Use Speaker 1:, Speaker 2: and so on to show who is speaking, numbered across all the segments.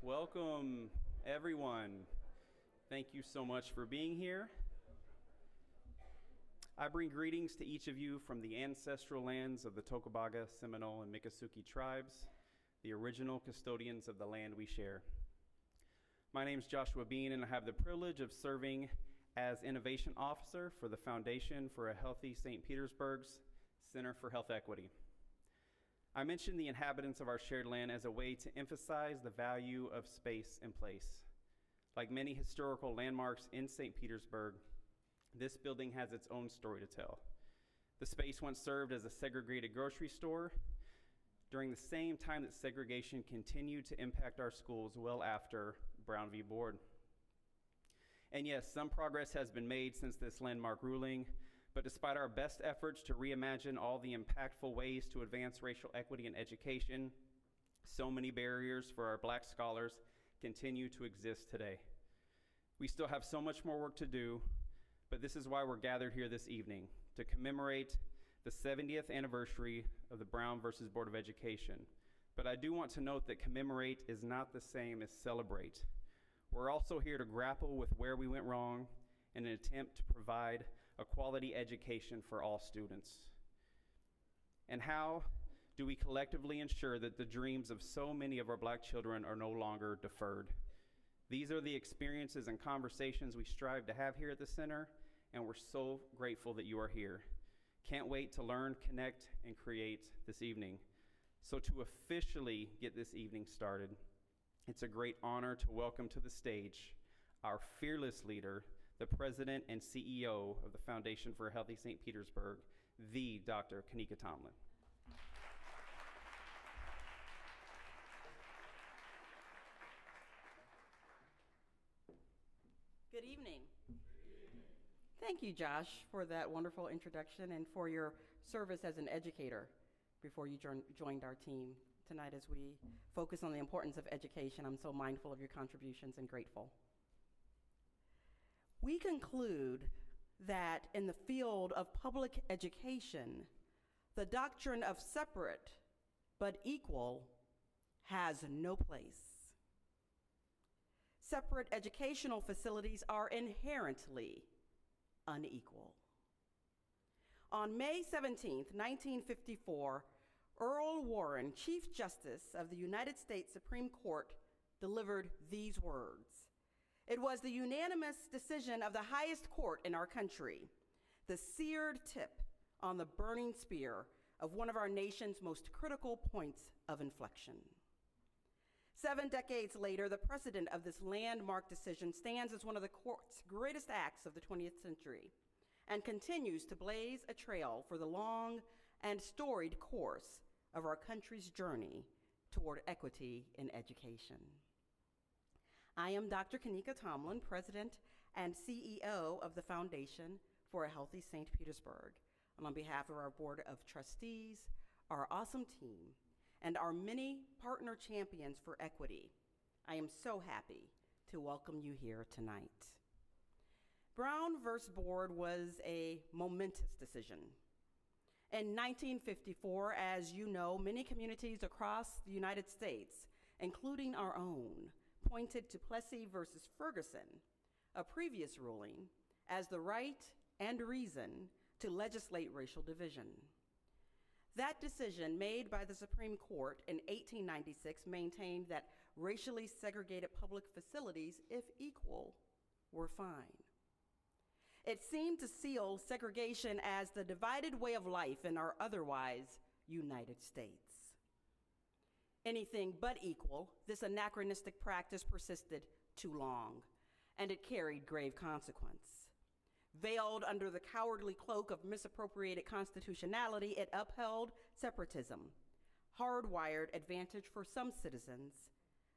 Speaker 1: Welcome, everyone. Thank you so much for being here. I bring greetings to each of you from the ancestral lands of the Tocobaga, Seminole, and Miccosukee tribes, the original custodians of the land we share. My name is Joshua Bean, and I have the privilege of serving as Innovation Officer for the Foundation for a Healthy St. Petersburg's Center for Health Equity. I mention the inhabitants of our shared land as a way to emphasize the value of space and place. Like many historical landmarks in St. Petersburg, this building has its own story to tell. The space once served as a segregated grocery store during the same time that segregation continued to impact our schools well after Brown v. Board. And yes, some progress has been made since this landmark ruling, but despite our best efforts to reimagine all the impactful ways to advance racial equity in education, so many barriers for our Black scholars continue to exist today. We still have so much more work to do, but this is why we're gathered here this evening, to commemorate the 70th anniversary of the Brown versus Board of Education. But I do want to note that commemorate is not the same as celebrate. We're also here to grapple with where we went wrong in an attempt to provide a quality education for all students. And how do we collectively ensure that the dreams of so many of our Black children are no longer deferred? These are the experiences and conversations we strive to have here at the center, and we're so grateful that you are here. Can't wait to learn, connect, and create this evening. So to officially get this evening started, it's a great honor to welcome to the stage our fearless leader, the President and CEO of the Foundation for a Healthy St. Petersburg, the Dr. Kanika Tomlin.
Speaker 2: Good evening. Thank you, Josh, for that wonderful introduction and for your service as an educator before you joined our team tonight as we focus on the importance of education. I'm so mindful of your contributions and grateful. We conclude that in the field of public education, the doctrine of separate but equal has no place. Separate educational facilities are inherently unequal. On May 17th, 1954, Earl Warren, Chief Justice of the United States Supreme Court, delivered these words. It was the unanimous decision of the highest court in our country, the seared tip on the burning spear of one of our nation's most critical points of inflection. 7 decades later, the precedent of this landmark decision stands as one of the court's greatest acts of the 20th century and continues to blaze a trail for the long and storied course of our country's journey toward equity in education. I am Dr. Kanika Tomlin, President and CEO of the Foundation for a Healthy St. Petersburg. And on behalf of our Board of Trustees, our awesome team, and our many partner champions for equity, I am so happy to welcome you here tonight. Brown versus Board was a momentous decision. In 1954, as you know, many communities across the United States, including our own, pointed to Plessy versus Ferguson, a previous ruling, as the right and reason to legislate racial division. That decision, made by the Supreme Court in 1896, maintained that racially segregated public facilities, if equal, were fine. It seemed to seal segregation as the divided way of life in our otherwise United States. Anything but equal, this anachronistic practice persisted too long, and it carried grave consequence. Veiled under the cowardly cloak of misappropriated constitutionality, it upheld separatism, hardwired advantage for some citizens,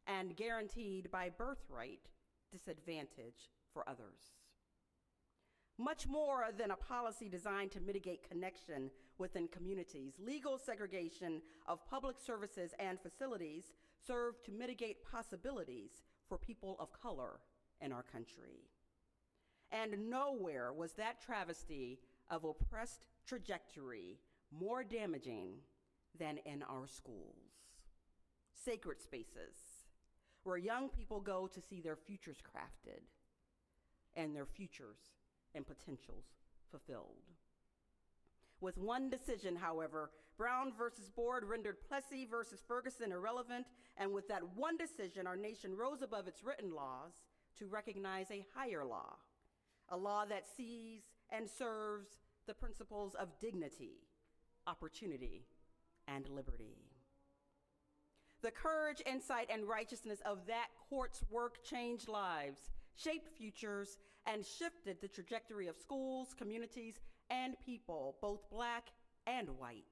Speaker 2: and guaranteed by birthright disadvantage for others. Much more than a policy designed to mitigate connection within communities, legal segregation of public services and facilities served to mitigate possibilities for people of color in our country. And nowhere was that travesty of oppressed trajectory more damaging than in our schools. Sacred spaces, where young people go to see their futures crafted and their futures and potentials fulfilled. With one decision, however, Brown versus Board rendered Plessy versus Ferguson irrelevant, and with that one decision, our nation rose above its written laws to recognize a higher law, a law that sees and serves the principles of dignity, opportunity, and liberty. The courage, insight, and righteousness of that court's work changed lives, shaped futures, and shifted the trajectory of schools, communities, and people, both Black and white,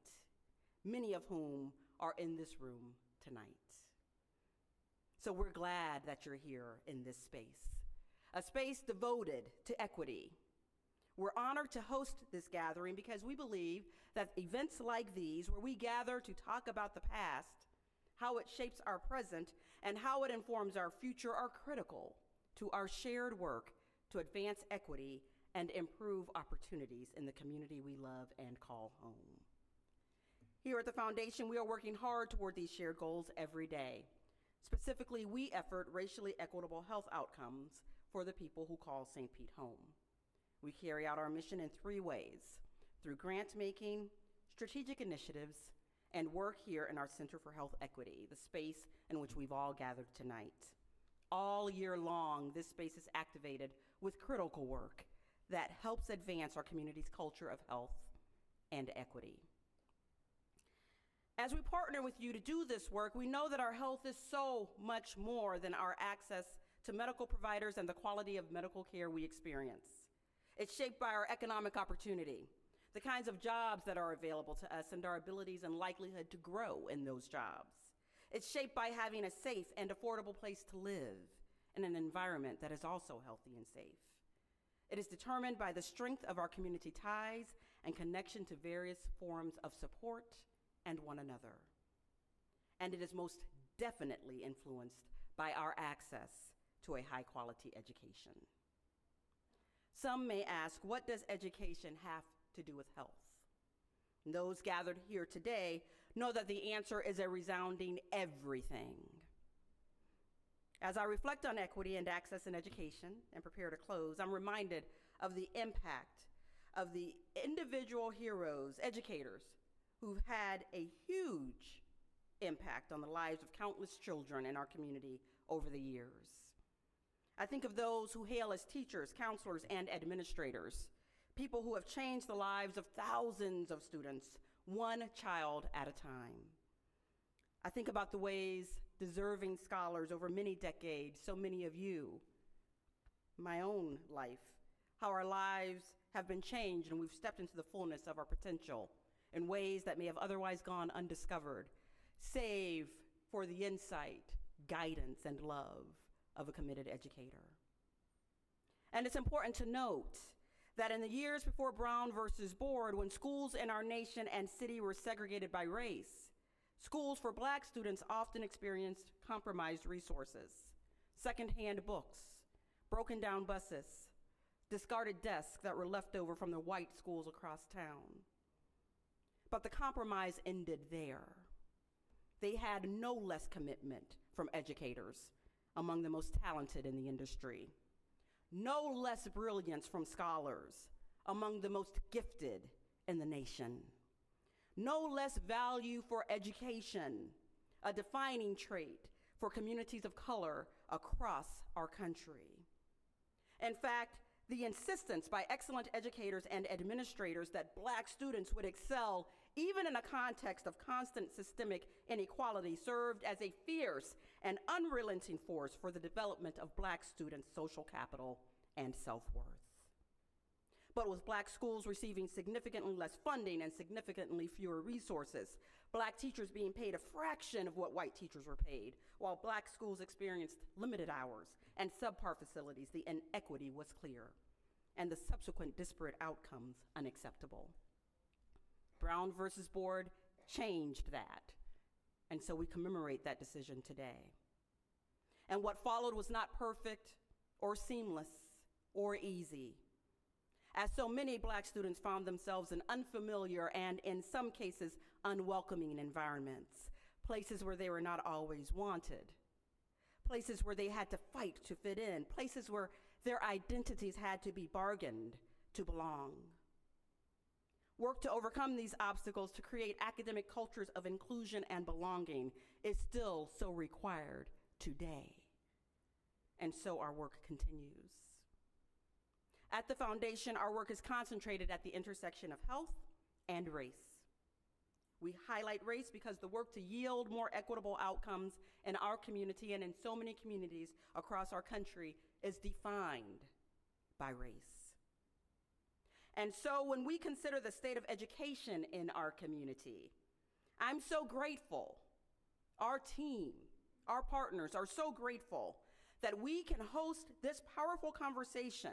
Speaker 2: many of whom are in this room tonight. So we're glad that you're here in this space, a space devoted to equity. We're honored to host this gathering because we believe that events like these, where we gather to talk about the past, how it shapes our present, and how it informs our future, are critical to our shared work to advance equity and improve opportunities in the community we love and call home. Here at the Foundation, we are working hard toward these shared goals every day. Specifically, we effort racially equitable health outcomes for the people who call St. Pete home. We carry out our mission in 3 ways: through grant making, strategic initiatives, and work here in our Center for Health Equity, the space in which we've all gathered tonight. All year long, this space is activated with critical work that helps advance our community's culture of health and equity. As we partner with you to do this work, we know that our health is so much more than our access to medical providers and the quality of medical care we experience. It's shaped by our economic opportunity, the kinds of jobs that are available to us, and our abilities and likelihood to grow in those jobs. It's shaped by having a safe and affordable place to live in an environment that is also healthy and safe. It is determined by the strength of our community ties and connection to various forms of support and one another. And it is most definitely influenced by our access to a high-quality education. Some may ask, what does education have to do with health? And those gathered here today know that the answer is a resounding everything. As I reflect on equity and access in education and prepare to close, I'm reminded of the impact of the individual heroes, educators, who've had a huge impact on the lives of countless children in our community over the years. I think of those who hail as teachers, counselors, and administrators, people who have changed the lives of thousands of students, one child at a time. I think about the ways deserving scholars over many decades, so many of you, my own life, how our lives have been changed and we've stepped into the fullness of our potential in ways that may have otherwise gone undiscovered, save for the insight, guidance, and love of a committed educator. And it's important to note that in the years before Brown versus Board, when schools in our nation and city were segregated by race, schools for Black students often experienced compromised resources, secondhand books, broken down buses, discarded desks that were left over from the white schools across town. But the compromise ended there. They had no less commitment from educators, among the most talented in the industry, no less brilliance from scholars, among the most gifted in the nation, no less value for education, a defining trait for communities of color across our country. In fact, the insistence by excellent educators and administrators that Black students would excel, even in a context of constant systemic inequality, served as a fierce and unrelenting force for the development of Black students' social capital and self-worth. But with Black schools receiving significantly less funding and significantly fewer resources, Black teachers being paid a fraction of what white teachers were paid, while Black schools experienced limited hours and subpar facilities, the inequity was clear, and the subsequent disparate outcomes unacceptable. Brown versus Board changed that, and so we commemorate that decision today. And what followed was not perfect or seamless or easy, as so many Black students found themselves in unfamiliar and, in some cases, unwelcoming environments, places where they were not always wanted, places where they had to fight to fit in, places where their identities had to be bargained to belong. Work to overcome these obstacles to create academic cultures of inclusion and belonging is still so required today. And so our work continues. At the foundation, our work is concentrated at the intersection of health and race. We highlight race because the work to yield more equitable outcomes in our community and in so many communities across our country is defined by race. And so when we consider the state of education in our community, I'm so grateful, our team, our partners are so grateful that we can host this powerful conversation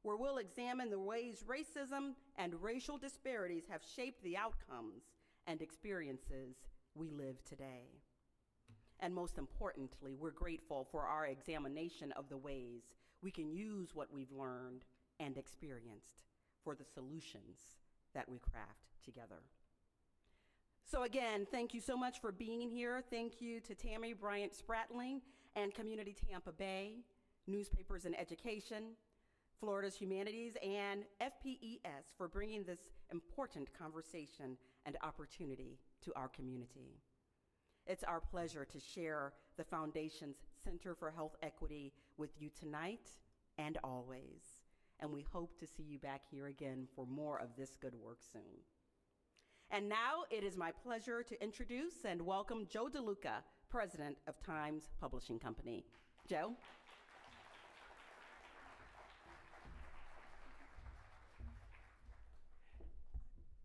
Speaker 2: where we'll examine the ways racism and racial disparities have shaped the outcomes and experiences we live today. And most importantly, we're grateful for our examination of the ways we can use what we've learned and experienced for the solutions that we craft together. So again, thank you so much for being here. Thank you to Tammy Bryant Spratling and Community Tampa Bay, Newspapers and Education, Florida's Humanities, and FPES for bringing this important conversation and opportunity to our community. It's our pleasure to share the Foundation's Center for Health Equity with you tonight and always. And we hope to see you back here again for more of this good work soon. And now it is my pleasure to introduce and welcome Joe DeLuca, President of Times Publishing Company. Joe?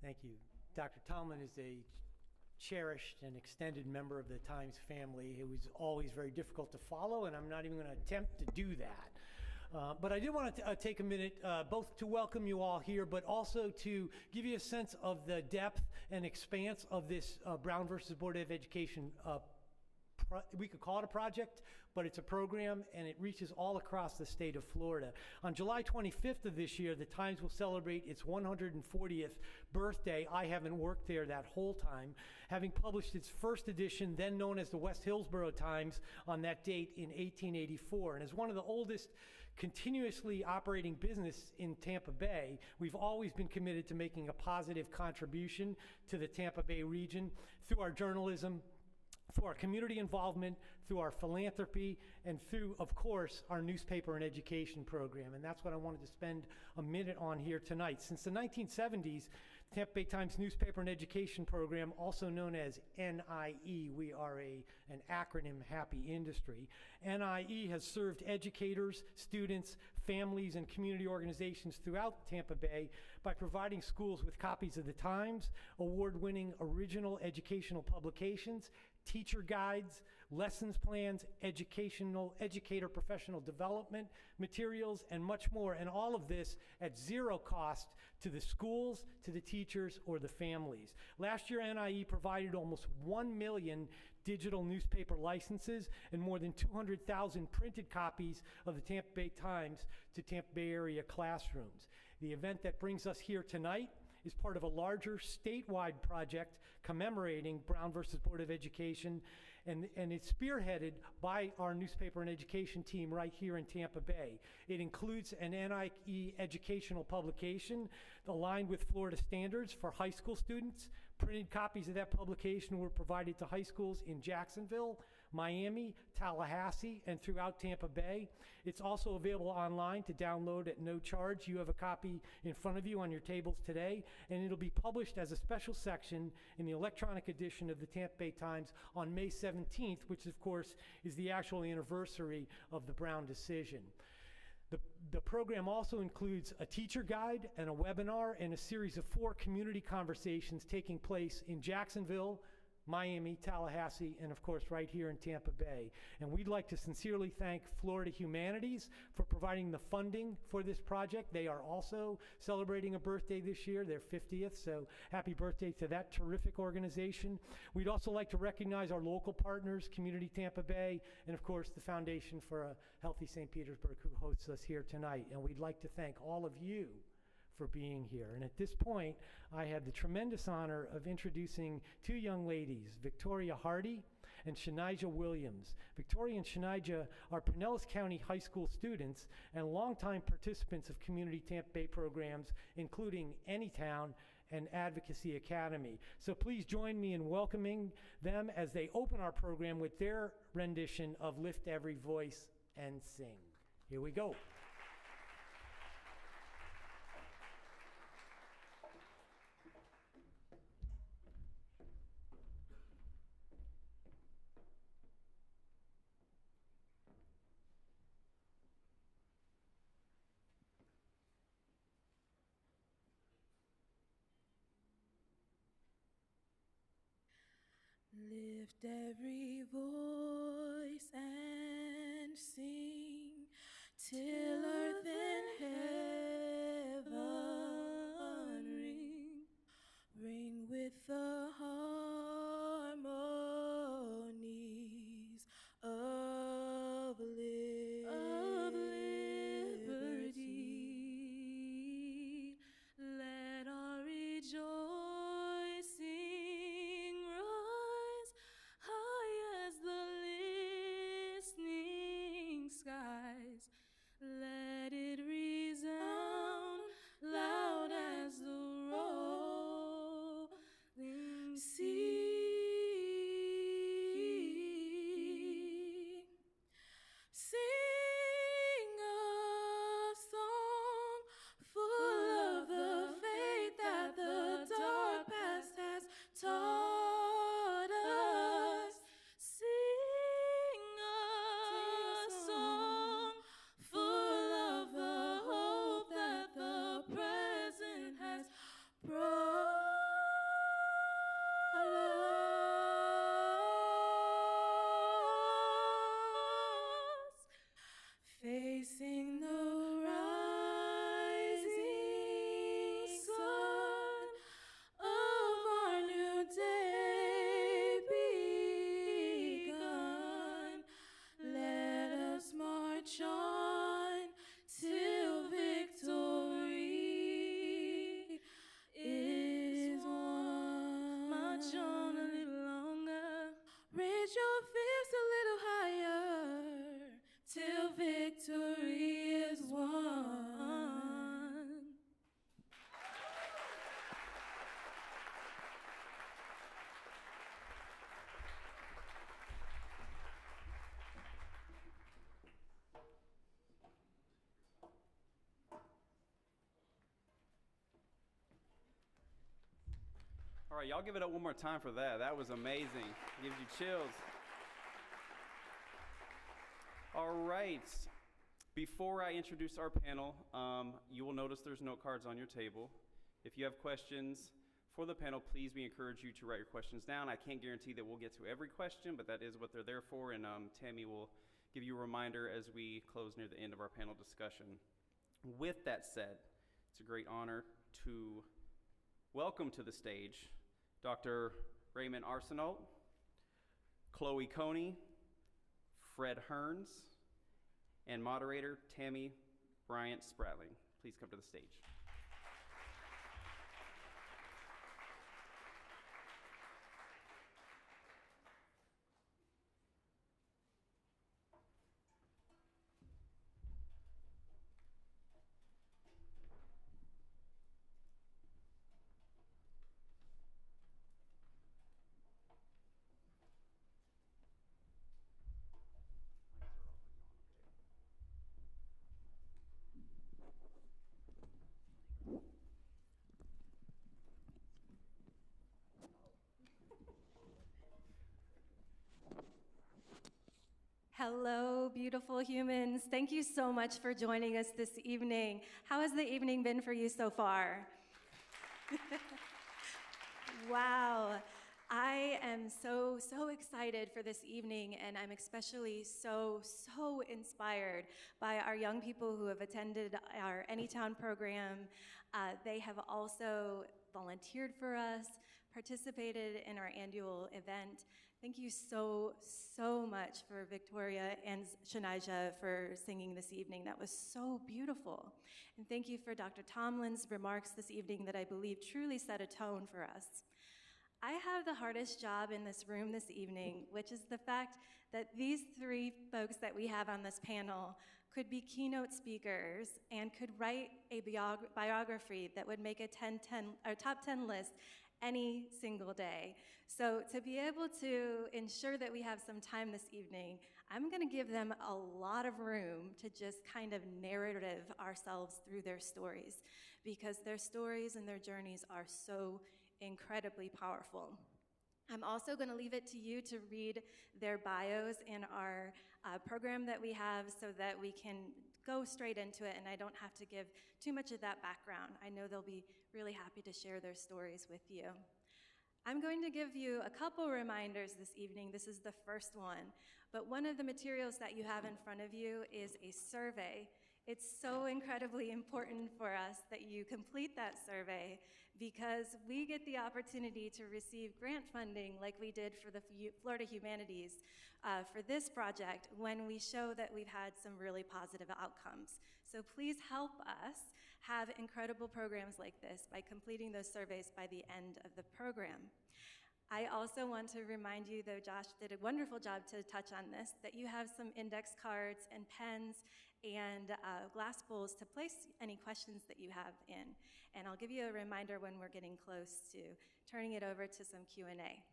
Speaker 3: Thank you. Dr. Tallman is a cherished and extended member of the Times family. It was always very difficult to follow, and I'm not even going to attempt to do that. But I did want to take a minute both to welcome you all here, but also to give you a sense of the depth and expanse of this Brown versus Board of Education we could call it a project, but it's a program, and it reaches all across the state of Florida. On July 25th of this year, the Times will celebrate its 140th birthday. I haven't worked there that whole time, having published its first edition, then known as the West Hillsborough Times, on that date in 1884. And as one of the oldest continuously operating business in Tampa Bay, we've always been committed to making a positive contribution to the Tampa Bay region through our journalism, through our community involvement, through our philanthropy, and through, of course, our newspaper and education program. And that's what I wanted to spend a minute on here tonight. Since the 1970s, the Tampa Bay Times newspaper and education program, also known as NIE, we are an acronym, happy industry. NIE has served educators, students, families, and community organizations throughout Tampa Bay by providing schools with copies of the Times, award-winning original educational publications, teacher guides, lessons plans, educator professional development materials, and much more, and all of this at zero cost to the schools, to the teachers, or the families. Last year, NIE provided almost 1 million digital newspaper licenses and more than 200,000 printed copies of the Tampa Bay Times to Tampa Bay area classrooms. The event that brings us here tonight is part of a larger statewide project commemorating Brown versus Board of Education, and it's spearheaded by our newspaper and education team right here in Tampa Bay. It includes an NIE educational publication aligned with Florida standards for high school students. Printed copies of that publication were provided to high schools in Jacksonville, Miami, Tallahassee, and throughout Tampa Bay. It's also available online to download at no charge. You have a copy in front of you on your tables today, and it'll be published as a special section in the electronic edition of the Tampa Bay Times on May 17th, which of course is the actual anniversary of the Brown decision. The program also includes a teacher guide and a webinar and a series of 4 community conversations taking place in Jacksonville, Miami, Tallahassee, and of course right here in Tampa Bay. And we'd like to sincerely thank Florida Humanities for providing the funding for this project. They are also celebrating a birthday this year, their 50th, so happy birthday to that terrific organization. We'd also like to recognize our local partners, Community Tampa Bay, and of course the Foundation for a Healthy St. Petersburg, who hosts us here tonight. And we'd like to thank all of you for being here. And at this point, I have the tremendous honor of introducing two young ladies, Victoria Hardy and Shanija Williams. Victoria and Shanija are Pinellas County High School students and longtime participants of community Tampa Bay programs, including Anytown and Advocacy Academy. So please join me in welcoming them as they open our program with their rendition of Lift Every Voice and Sing. Here we go.
Speaker 4: Lift every voice and sing till earth and heaven ring, ring with the harmonies of liberty. Let our rejoicing rise high as the listening skies. Let it resound loud as the rolling sea. Sing a song full of the faith that the dark past has taught us. Sing a song full of the hope that the present has brought us. Facing the rising sun of our new day begun, let us march on till victory is won. March on a little longer, raise your fists a little higher, till victory is won.
Speaker 1: All right, y'all give it up one more time for that. That was amazing. Gives you chills. All right. Before I introduce our panel, you will notice there's note cards on your table. If you have questions for the panel, please, we encourage you to write your questions down. I can't guarantee that we'll get to every question, but that is what they're there for, and Tammy will give you a reminder as we close near the end of our panel discussion. With that said, it's a great honor to welcome to the stage Dr. Raymond Arsenault, Chloe Coney, Fred Hearns, and moderator Tammy Bryant Spratling. Please come to the stage.
Speaker 5: Hello, beautiful humans. Thank you so much for joining us this evening. How has the evening been for you so far? Wow. I am so excited for this evening, and I'm especially so inspired by our young people who have attended our Anytown program. They have also volunteered for us, participated in our annual event. Thank you so, so much for Victoria and Shanaija for singing this evening. That was so beautiful. And thank you for Dr. Tomlin's remarks this evening that I believe truly set a tone for us. I have the hardest job in this room this evening, which is the fact that these three folks that we have on this panel could be keynote speakers and could write a biography that would make a top 10 list any single day. So to be able to ensure that we have some time this evening, I'm going to give them a lot of room to just kind of narrative ourselves through their stories, because their stories and their journeys are so incredibly powerful. I'm also going to leave it to you to read their bios in our program that we have so that we can go straight into it and I don't have to give too much of that background. I know they'll be really happy to share their stories with you. I'm going to give you a couple reminders this evening. This is the first one, but one of the materials that you have in front of you is a survey. It's so incredibly important for us that you complete that survey, because we get the opportunity to receive grant funding like we did for the Florida Humanities for this project when we show that we've had some really positive outcomes. So please help us have incredible programs like this by completing those surveys by the end of the program. I also want to remind you, though Josh did a wonderful job to touch on this, that you have some index cards and pens and glass bowls to place any questions that you have in. And I'll give you a reminder when we're getting close to turning it over to some Q&A.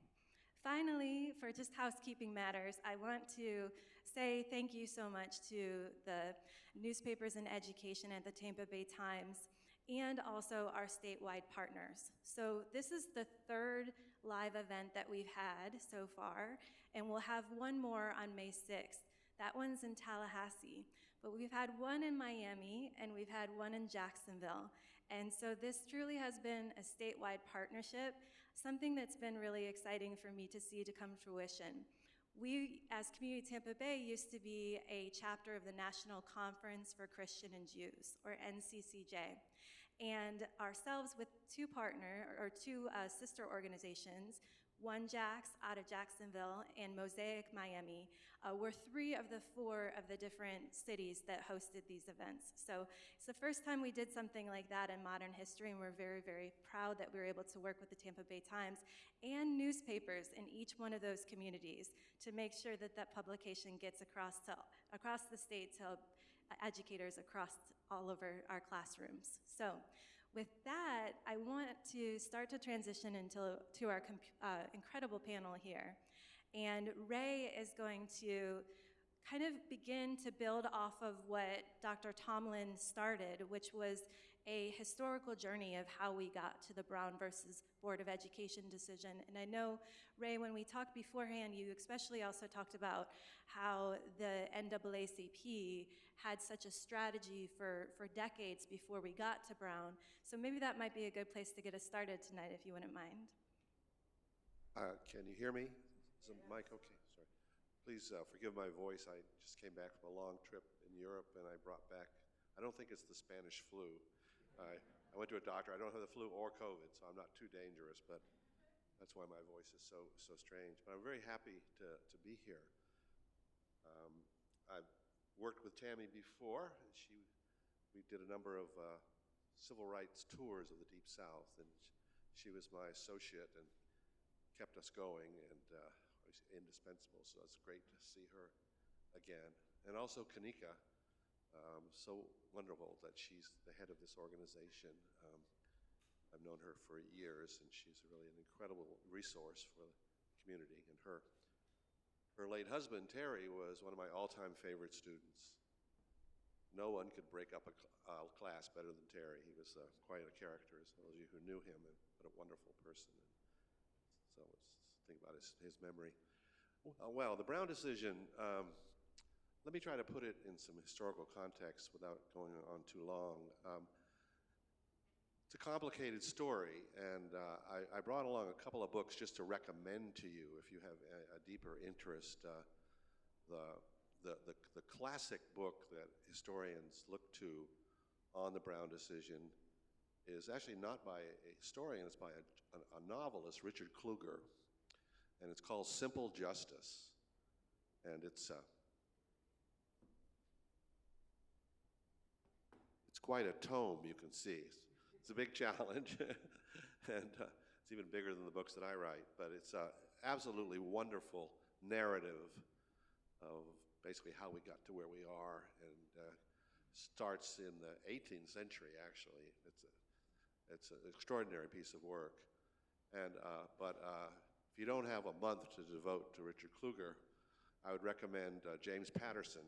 Speaker 5: Finally, for just housekeeping matters, I want to say thank you so much to the newspapers and education at the Tampa Bay Times and also our statewide partners. So this is the third live event that we've had so far, and we'll have one more on May 6th. That one's in Tallahassee, but we've had one in Miami and we've had one in Jacksonville. And so this truly has been a statewide partnership, something that's been really exciting for me to see to come to fruition. We, as Community Tampa Bay, used to be a chapter of the National Conference for Christian and Jews, or NCCJ. And ourselves with two sister organizations, One Jax out of Jacksonville and Mosaic Miami, were 3 of the 4 of the different cities that hosted these events. So it's the first time we did something like that in modern history, and we're very, very proud that we were able to work with the Tampa Bay Times and newspapers in each one of those communities to make sure that that publication gets across the state to educators across all over our classrooms. So with that, I want to start to transition to our incredible panel here. And Ray is going to kind of begin to build off of what Dr. Tomlin started, which was a historical journey of how we got to the Brown versus Board of Education decision. And I know, Ray, when we talked beforehand, you especially also talked about how the NAACP had such a strategy for decades before we got to Brown. So maybe that might be a good place to get us started tonight, if you wouldn't mind.
Speaker 6: Can you hear me? Is the mic okay? Sorry. Please forgive my voice. I just came back from a long trip in Europe, and I brought back, I don't think it's the Spanish flu. I went to a doctor. I don't have the flu or COVID, so I'm not too dangerous, but that's why my voice is so strange. But I'm very happy to be here. I've worked with Tammy before. We did a number of civil rights tours of the Deep South, and she was my associate and kept us going, and was indispensable, so it's great to see her again. And also Kanika, so wonderful that she's the head of this organization. I've known her for years, and she's really an incredible resource for the community. And her late husband, Terry, was one of my all-time favorite students. No one could break up a class better than Terry. He was quite a character, as those of you who knew him, and what a wonderful person. And so let's think about his memory. Well, the Brown decision, let me try to put it in some historical context without going on too long. It's a complicated story, and I brought along a couple of books just to recommend to you if you have a deeper interest. The classic book that historians look to on the Brown decision is actually not by a historian, it's by a novelist, Richard Kluger, and it's called Simple Justice. And it's quite a tome, you can see. It's a big challenge, and it's even bigger than the books that I write, but it's an absolutely wonderful narrative of basically how we got to where we are, and starts in the 18th century, actually. It's an extraordinary piece of work. And, but if you don't have a month to devote to Richard Kluger, I would recommend James Patterson.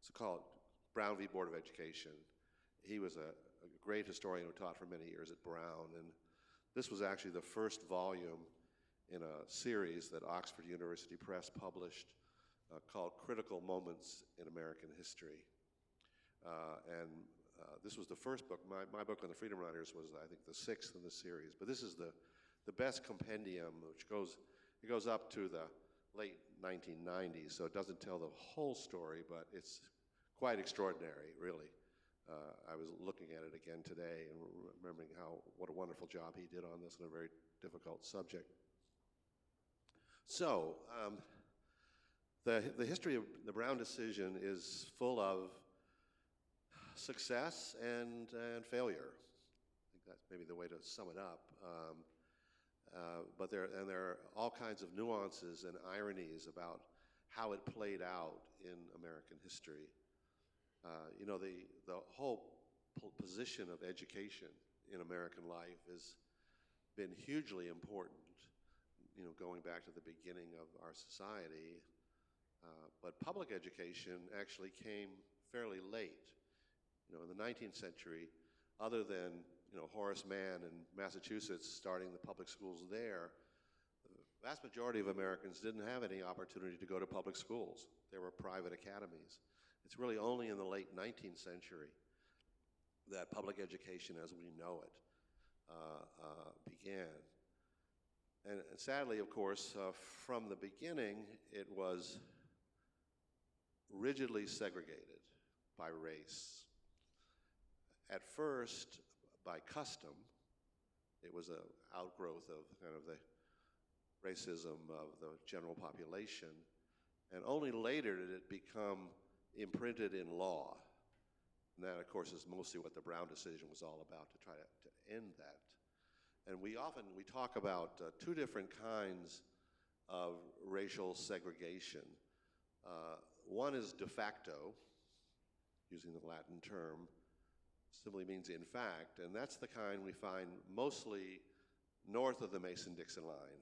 Speaker 6: It's called Brown v. Board of Education. He was a great historian who taught for many years at Brown, and this was actually the first volume in a series that Oxford University Press published called Critical Moments in American History. This was the first book. My book on the Freedom Riders was, I think, the 6th in the series. But this is the best compendium, which goes up to the late 1990s, so it doesn't tell the whole story, but it's quite extraordinary, really. I was looking at it again today and remembering what a wonderful job he did on this on a very difficult subject. So, the history of the Brown decision is full of success and failure. I think that's maybe the way to sum it up. But there are all kinds of nuances and ironies about how it played out in American history. You know, the whole position of education in American life has been hugely important, you know, going back to the beginning of our society. But public education actually came fairly late. You know, in the 19th century, other than, you know, Horace Mann in Massachusetts starting the public schools there, the vast majority of Americans didn't have any opportunity to go to public schools. There were private academies. It's really only in the late 19th century that public education as we know it began. And sadly, of course, from the beginning, it was rigidly segregated by race. At first, by custom. It was an outgrowth of kind of the racism of the general population. And only later did it become imprinted in law. And that, of course, is mostly what the Brown decision was all about, to try to end that. And we talk about two different kinds of racial segregation. One is de facto, using the Latin term, simply means in fact, and that's the kind we find mostly north of the Mason-Dixon line.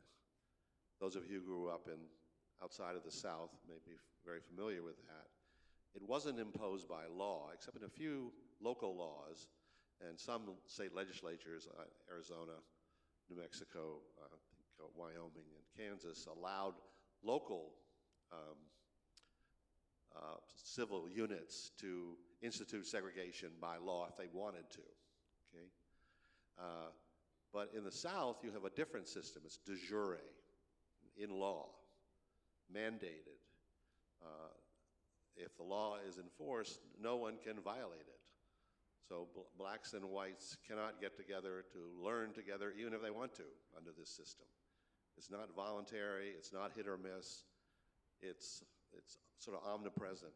Speaker 6: Those of you who grew up outside of the South may be very familiar with that. It wasn't imposed by law, except in a few local laws, and some state legislatures, Arizona, New Mexico, Wyoming, and Kansas, allowed local civil units to institute segregation by law if they wanted to, okay? But in the South, you have a different system. It's de jure, in law, mandated. If the law is enforced, no one can violate it. So blacks and whites cannot get together to learn together, even if they want to, under this system. It's not voluntary, it's not hit or miss. It's sort of omnipresent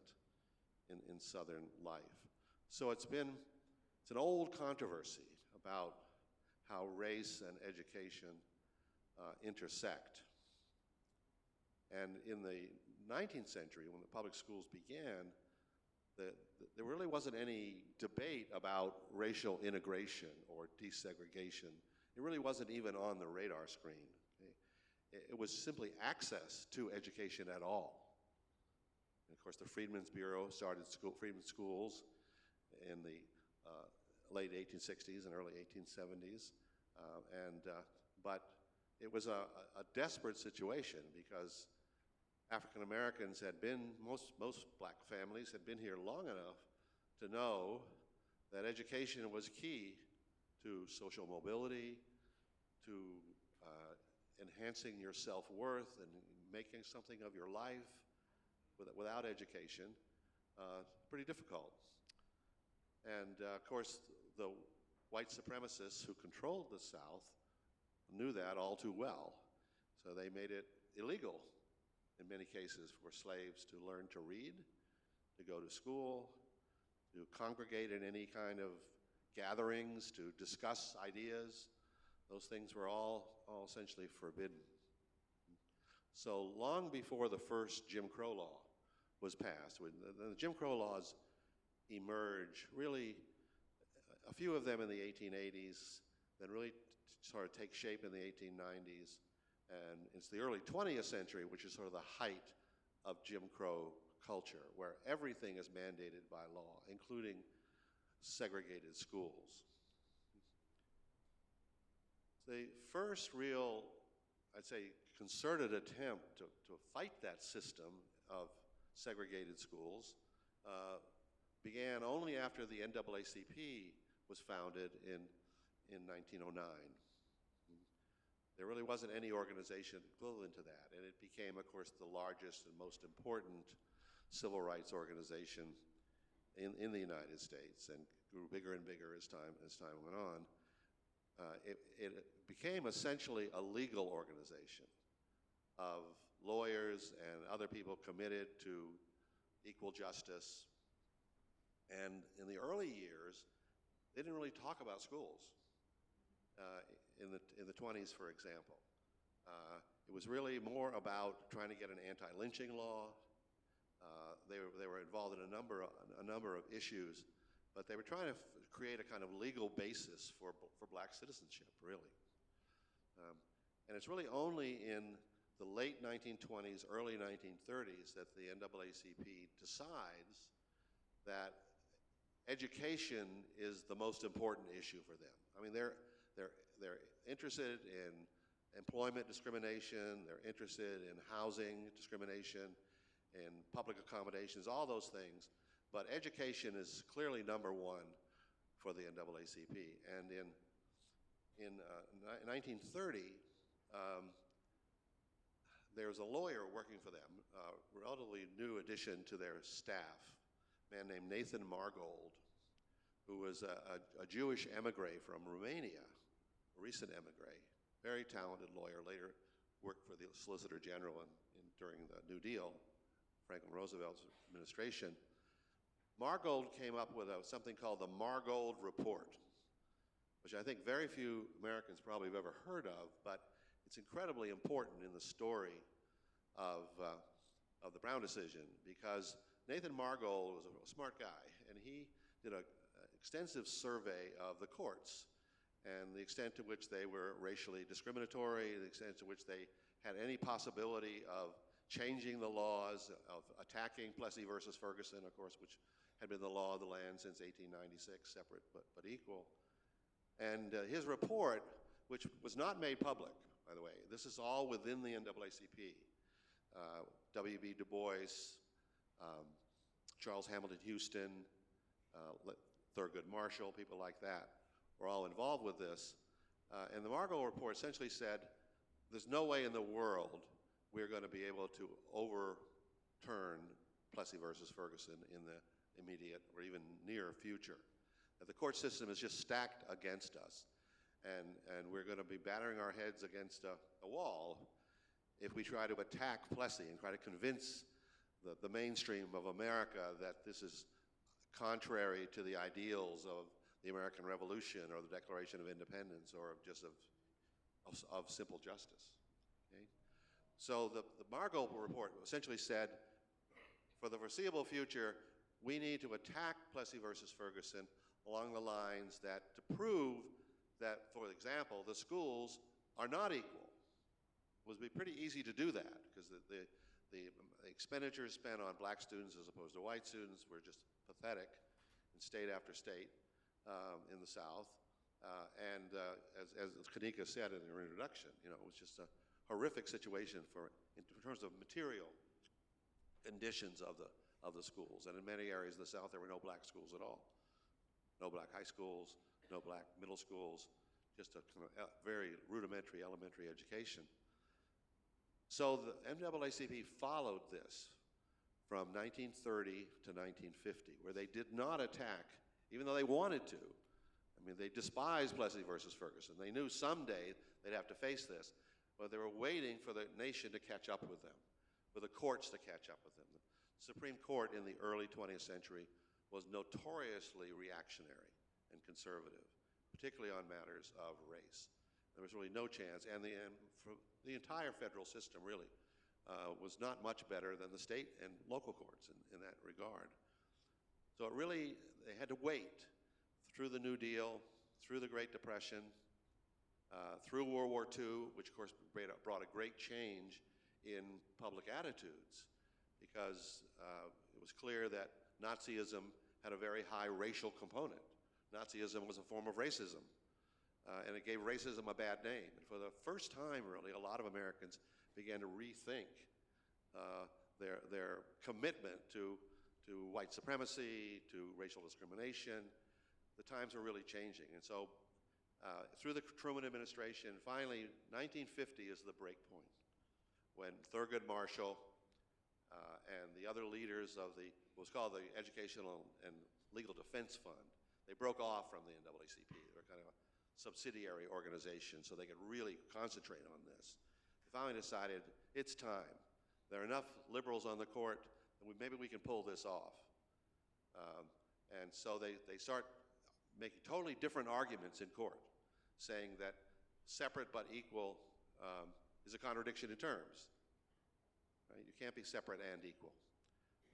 Speaker 6: in Southern life. So it's an old controversy about how race and education intersect. And in the 19th century, when the public schools began, there really wasn't any debate about racial integration or desegregation. It really wasn't even on the radar screen. Okay? It was simply access to education at all. And of course, the Freedmen's Bureau started Freedmen's schools in the late 1860s and early 1870s. But it was a desperate situation because African Americans had been, most black families had been here long enough to know that education was key to social mobility, to enhancing your self-worth and making something of your life. Without education, pretty difficult. And of course, the white supremacists who controlled the South knew that all too well. So they made it illegal in many cases for slaves to learn to read, to go to school, to congregate in any kind of gatherings, to discuss ideas. Those things were all essentially forbidden. So long before the first Jim Crow law was passed, when the Jim Crow laws emerge, really, a few of them in the 1880s, then really sort of take shape in the 1890s, and it's the early 20th century, which is sort of the height of Jim Crow culture, where everything is mandated by law, including segregated schools. The first real, I'd say, concerted attempt to fight that system of segregated schools began only after the NAACP was founded in 1909. There really wasn't any organization equivalent to that, and it became, of course, the largest and most important civil rights organization in the United States, and grew bigger and bigger as time went on. It became essentially a legal organization of lawyers and other people committed to equal justice. And in the early years, they didn't really talk about schools. In the 20s, for example, it was really more about trying to get an anti-lynching law. They were involved in a number of issues, but they were trying to create a kind of legal basis for black citizenship, really. And it's really only in the late 1920s, early 1930s that the NAACP decides that education is the most important issue for them. I mean, they're interested in employment discrimination, they're interested in housing discrimination, in public accommodations, all those things, but education is clearly number one for the NAACP. And in 1930, there was a lawyer working for them, a relatively new addition to their staff, a man named Nathan Margold, who was a Jewish emigre from Romania, a recent emigre, very talented lawyer, later worked for the Solicitor General during the New Deal, Franklin Roosevelt's administration. Margold came up with something called the Margold Report, which I think very few Americans probably have ever heard of, but it's incredibly important in the story of the Brown decision, because Nathan Margold was a smart guy, and he did an extensive survey of the courts and the extent to which they were racially discriminatory, the extent to which they had any possibility of changing the laws, of attacking Plessy versus Ferguson, of course, which had been the law of the land since 1896, separate but equal. And his report, which was not made public, by the way, this is all within the NAACP. W.B. Du Bois, Charles Hamilton Houston, Thurgood Marshall, people like that, were all involved with this. And the Margold Report essentially said, there's no way in the world we're going to be able to overturn Plessy versus Ferguson in the immediate or even near future. That the court system is just stacked against us, and we're going to be battering our heads against a wall if we try to attack Plessy and try to convince the mainstream of America that this is contrary to the ideals of the American Revolution or the Declaration of Independence or just of simple justice. Okay? So the Margold Report essentially said, for the foreseeable future, we need to attack Plessy versus Ferguson along the lines that to prove that, for example, the schools are not equal. It would be pretty easy to do that, because the expenditures spent on black students as opposed to white students were just pathetic in state after state in the South. And as Kanika said in her introduction, it was just a horrific situation in terms of material conditions of the schools. And in many areas of the South, there were no black schools at all. No black high schools, no black middle schools, just a kind of very rudimentary elementary education. So the NAACP followed this from 1930 to 1950, where they did not attack even though they wanted to. I mean, they despised Plessy versus Ferguson. They knew someday they'd have to face this, but they were waiting for the nation to catch up with them, for the courts to catch up with them. The Supreme Court in the early 20th century was notoriously reactionary and conservative, particularly on matters of race. There was really no chance, and for the entire federal system really was not much better than the state and local courts in that regard. So they had to wait through the New Deal, through the Great Depression, through World War II, which of course brought a great change in public attitudes, because it was clear that Nazism had a very high racial component. Nazism was a form of racism, and it gave racism a bad name. And for the first time, really, a lot of Americans began to rethink their commitment to white supremacy, to racial discrimination. The times were really changing. And so through the Truman administration, finally, 1950 is the break point when Thurgood Marshall and the other leaders of what was called the Educational and Legal Defense Fund, they broke off from the NAACP. They were kind of a subsidiary organization, so they could really concentrate on this. They finally decided, it's time. There are enough liberals on the court, and maybe we can pull this off. And so they start making totally different arguments in court, saying that separate but equal is a contradiction in terms. Right? You can't be separate and equal.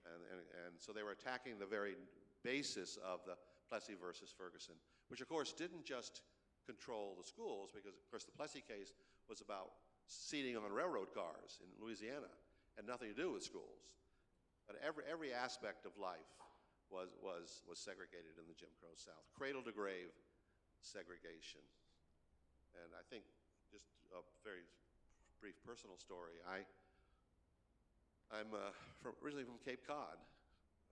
Speaker 6: And so they were attacking the very basis of the Plessy versus Ferguson, which of course didn't just control the schools, because of course the Plessy case was about seating on railroad cars in Louisiana, had nothing to do with schools. But every aspect of life was segregated in the Jim Crow South, cradle to grave segregation. And I think, just a very brief personal story, I'm originally from Cape Cod,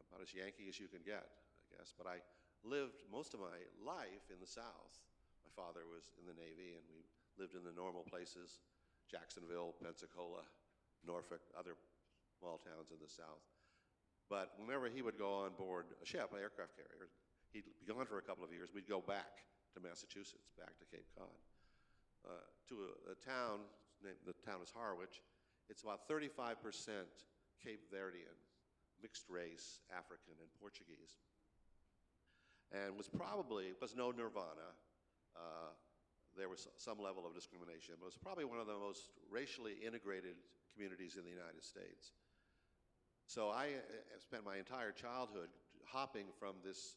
Speaker 6: about as Yankee as you can get, I guess, but I lived most of my life in the South. My father was in the Navy, and we lived in the normal places, Jacksonville, Pensacola, Norfolk, other small towns in the South. But whenever he would go on board a ship, an aircraft carrier, he'd be gone for a couple of years, we'd go back to Massachusetts, back to Cape Cod, to a town, the town is Harwich. It's about 35% Cape Verdean, mixed race, African and Portuguese. And was no Nirvana. There was some level of discrimination, but it was probably one of the most racially integrated communities in the United States. So I spent my entire childhood hopping from this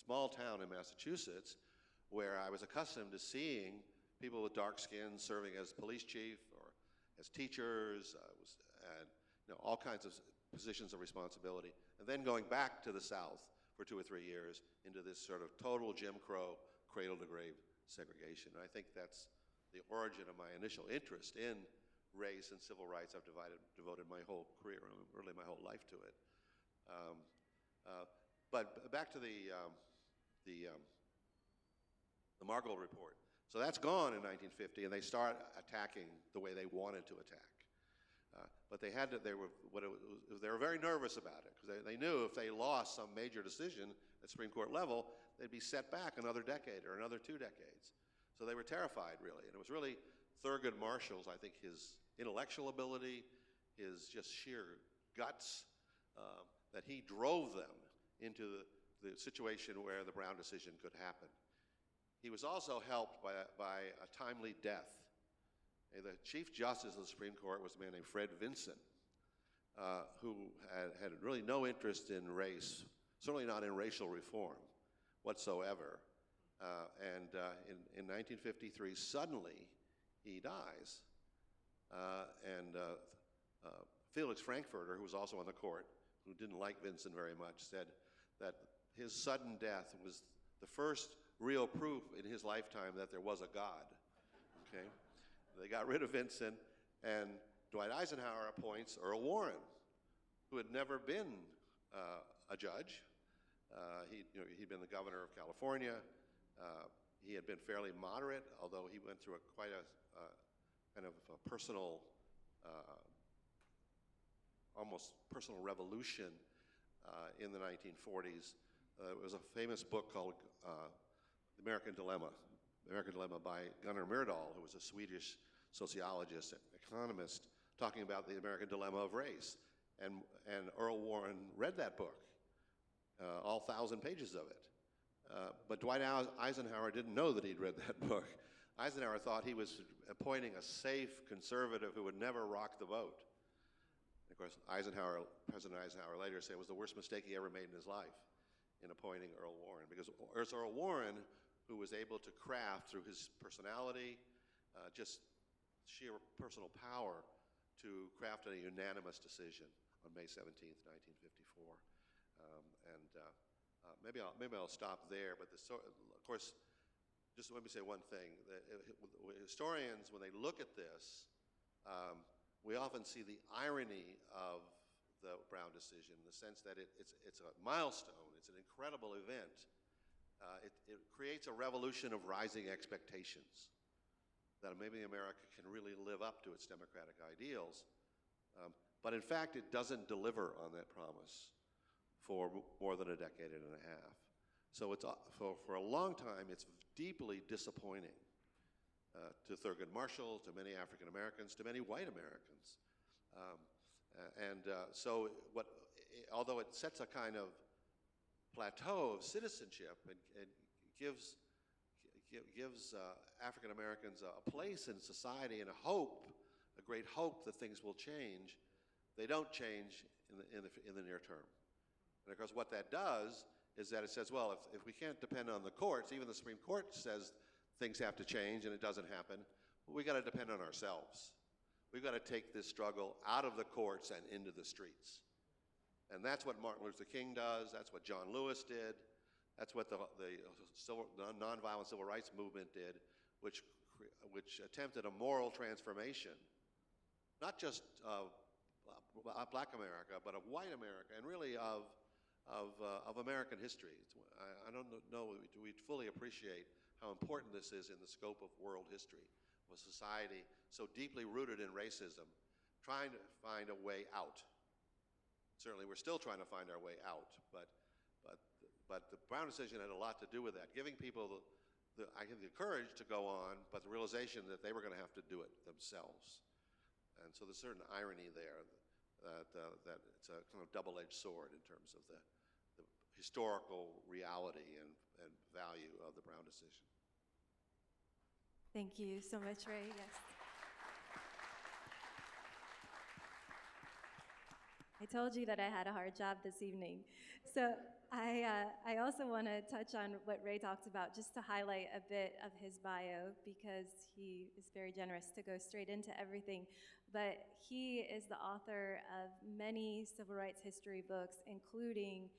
Speaker 6: small town in Massachusetts, where I was accustomed to seeing people with dark skin serving as police chief or as teachers, and all kinds of positions of responsibility, and then going back to the South for 2 or 3 years into this sort of total Jim Crow, cradle-to-grave segregation. And I think that's the origin of my initial interest in race and civil rights. I've devoted my whole career, really my whole life to it. But back to the Margold report. So that's gone in 1950, and they start attacking the way they wanted to attack. But they were very nervous about it, because they knew if they lost some major decision at Supreme Court level, they'd be set back another decade or another 2 decades. So they were terrified, really. And it was really Thurgood Marshall's, I think, his intellectual ability, his just sheer guts, that he drove them into the situation where the Brown decision could happen. He was also helped by a timely death. The Chief Justice of the Supreme Court was a man named Fred Vinson, who had really no interest in race, certainly not in racial reform whatsoever. And in 1953, suddenly he dies. And Felix Frankfurter, who was also on the court, who didn't like Vinson very much, said that his sudden death was the first real proof in his lifetime that there was a God. Okay? They got rid of Vinson, and Dwight Eisenhower appoints Earl Warren, who had never been a judge. He'd been the governor of California. He had been fairly moderate, although he went through quite a kind of a personal, almost personal revolution in the 1940s It was a famous book called The American Dilemma. The American Dilemma by Gunnar Myrdal, who was a Swedish sociologist, economist, talking about the American dilemma of race. And Earl Warren read that book, all 1,000 pages of it. But Dwight Eisenhower didn't know that he'd read that book. Eisenhower thought he was appointing a safe conservative who would never rock the boat. Of course, President Eisenhower later said it was the worst mistake he ever made in his life in appointing Earl Warren, because it's Earl Warren who was able to craft through his personality, just sheer personal power, to craft a unanimous decision on May 17th, 1954. Maybe I'll stop there, but of course, just let me say one thing. Historians, when they look at this, we often see the irony of the Brown decision, in the sense that it's a milestone, it's an incredible event. It creates a revolution of rising expectations, that maybe America can really live up to its democratic ideals. But in fact, it doesn't deliver on that promise for more than a decade and a half. So for a long time, it's deeply disappointing to Thurgood Marshall, to many African Americans, to many white Americans. So although it sets a kind of plateau of citizenship and gives African Americans a place in society and a great hope that things will change, they don't change in the near term. And of course, what that does is that it says, well, if we can't depend on the courts, even the Supreme Court says things have to change and it doesn't happen, we got to depend on ourselves. We've got to take this struggle out of the courts and into the streets. And that's what Martin Luther King does. That's what John Lewis did. That's what the nonviolent civil rights movement did, which attempted a moral transformation, not just of Black America, but of white America, and really of American history. I don't know if we fully appreciate how important this is in the scope of world history, of a society so deeply rooted in racism, trying to find a way out. Certainly, we're still trying to find our way out, but the Brown decision had a lot to do with that, giving people the courage to go on, but the realization that they were going to have to do it themselves. And so there's a certain irony there that it's a kind of double-edged sword in terms of the historical reality and value of the Brown decision.
Speaker 5: Thank you so much, Ray. Yes. I told you that I had a hard job this evening. So I also want to touch on what Ray talked about, just to highlight a bit of his bio, because he is very generous to go straight into everything. But he is the author of many civil rights history books, including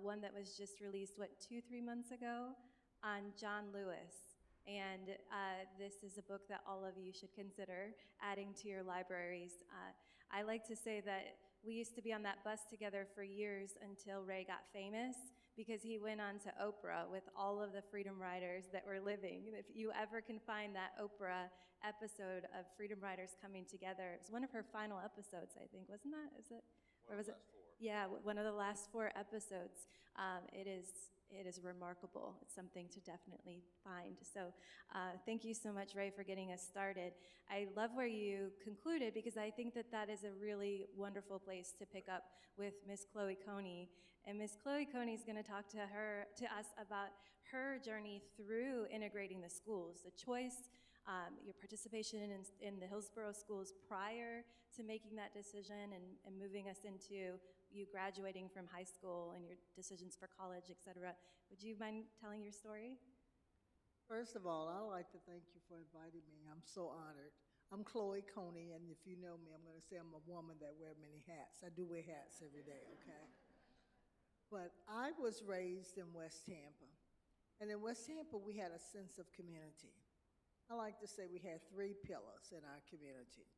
Speaker 5: one that was just released, 2-3 months ago, on John Lewis. And this is a book that all of you should consider adding to your libraries. I like to say that we used to be on that bus together for years until Ray got famous, because he went on to Oprah with all of the freedom riders that were living. If you ever can find that Oprah episode of freedom riders coming together, it was one of her final episodes, I think, wasn't that? Is it? Or was it? Yeah, one of the last 4 episodes. It is remarkable. It's something to definitely find. So thank you so much, Ray, for getting us started. I love where you concluded, because I think that is a really wonderful place to pick up with Miss Chloe Coney. And Miss Chloe Coney is going to talk to us about her journey through integrating the schools, the choice, your participation in the Hillsborough schools prior to making that decision and moving us into you graduating from high school and your decisions for college, et cetera. Would you mind telling your story?
Speaker 7: First of all, I'd like to thank you for inviting me. I'm so honored. I'm Chloe Coney, and if you know me, I'm going to say I'm a woman that wears many hats. I do wear hats every day, okay? But I was raised in West Tampa, and in West Tampa, we had a sense of community. I like to say we had 3 pillars in our community.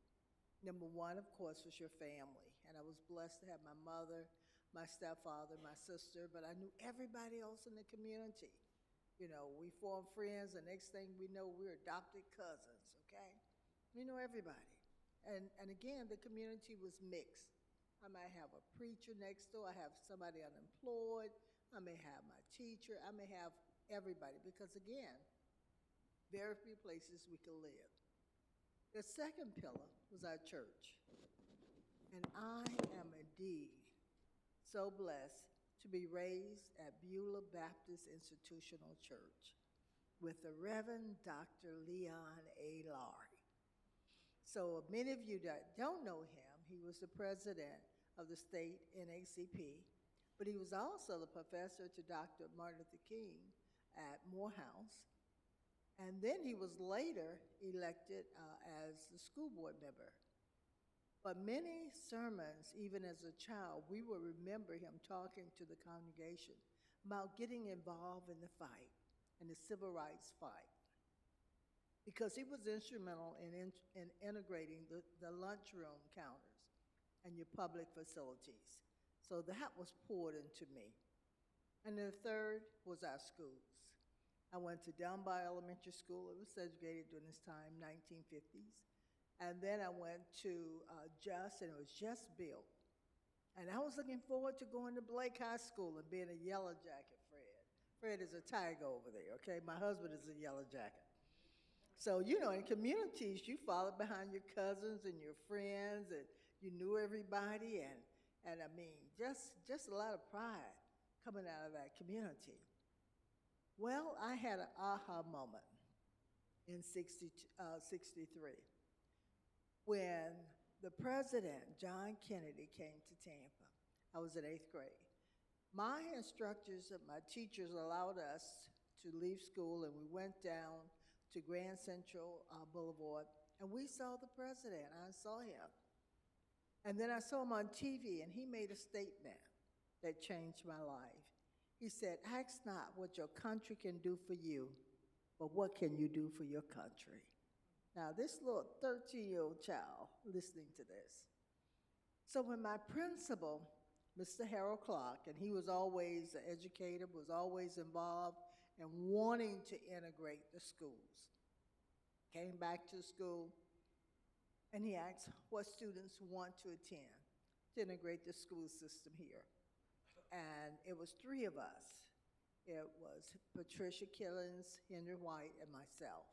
Speaker 7: Number 1, of course, was your family, and I was blessed to have my mother, my stepfather, my sister, but I knew everybody else in the community. You know, we formed friends, and next thing we know, we're adopted cousins, okay? We know everybody. And again, the community was mixed. I might have a preacher next door, I have somebody unemployed, I may have my teacher, I may have everybody, because again, very few places we could live. The second pillar was our church. And I am indeed so blessed to be raised at Beulah Baptist Institutional Church with the Reverend Dr. Leon A. Laurie. So many of you that don't know him, he was the president of the state NACP, but he was also the professor to Dr. Martin Luther King at Morehouse. And then he was later elected as the school board member. But many sermons, even as a child, we will remember him talking to the congregation about getting involved in the fight, in the civil rights fight, because he was instrumental in integrating the lunchroom counters and your public facilities. So that was poured into me. And the third was our schools. I went to Dunbar Elementary School. It was segregated during this time, 1950s. And then I went to and it was just built. And I was looking forward to going to Blake High School and being a Yellow Jacket, Fred. Fred is a tiger over there, okay? My husband is a Yellow Jacket. So, you know, in communities, you followed behind your cousins and your friends, and you knew everybody, and I mean, just a lot of pride coming out of that community. Well, I had an aha moment in 63. When the president, John Kennedy, came to Tampa. I was in 8th grade. My instructors and my teachers allowed us to leave school, and we went down to Grand Central Boulevard, and we saw the president. I saw him. And then I saw him on TV, and he made a statement that changed my life. He said, "Ask not what your country can do for you, but what can you do for your country?" Now, this little 13-year-old child listening to this. So when my principal, Mr. Harold Clark, and he was always an educator, was always involved in wanting to integrate the schools, came back to school, and he asked what students want to attend to integrate the school system here. And it was 3 of us. It was Patricia Killens, Henry White, and myself.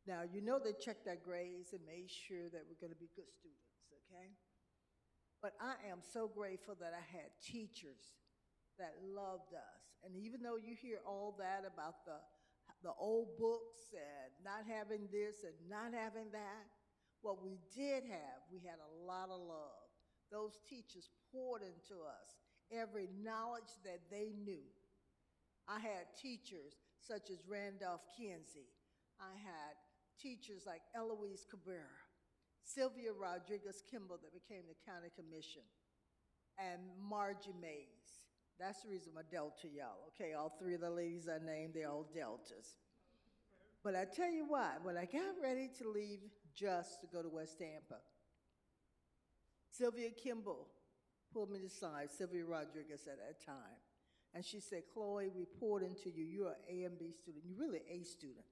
Speaker 7: Now, you know they checked our grades and made sure that we're going to be good students, okay? But I am so grateful that I had teachers that loved us. And even though you hear all that about the old books and not having this and not having that, what we did have, we had a lot of love. Those teachers poured into us every knowledge that they knew. I had teachers such as Randolph Kinsey. I had teachers like Eloise Cabrera, Sylvia Rodriguez Kimball that became the county commission, and Margie Mays. That's the reason I'm a Delta, y'all. Okay, all 3 of the ladies I named, they're all Deltas. But I tell you what, when I got ready to leave just to go to West Tampa, Sylvia Kimball pulled me aside, Sylvia Rodriguez at that time, and she said, "Chloe, we poured into you. You're an A and B student. You're really an A student.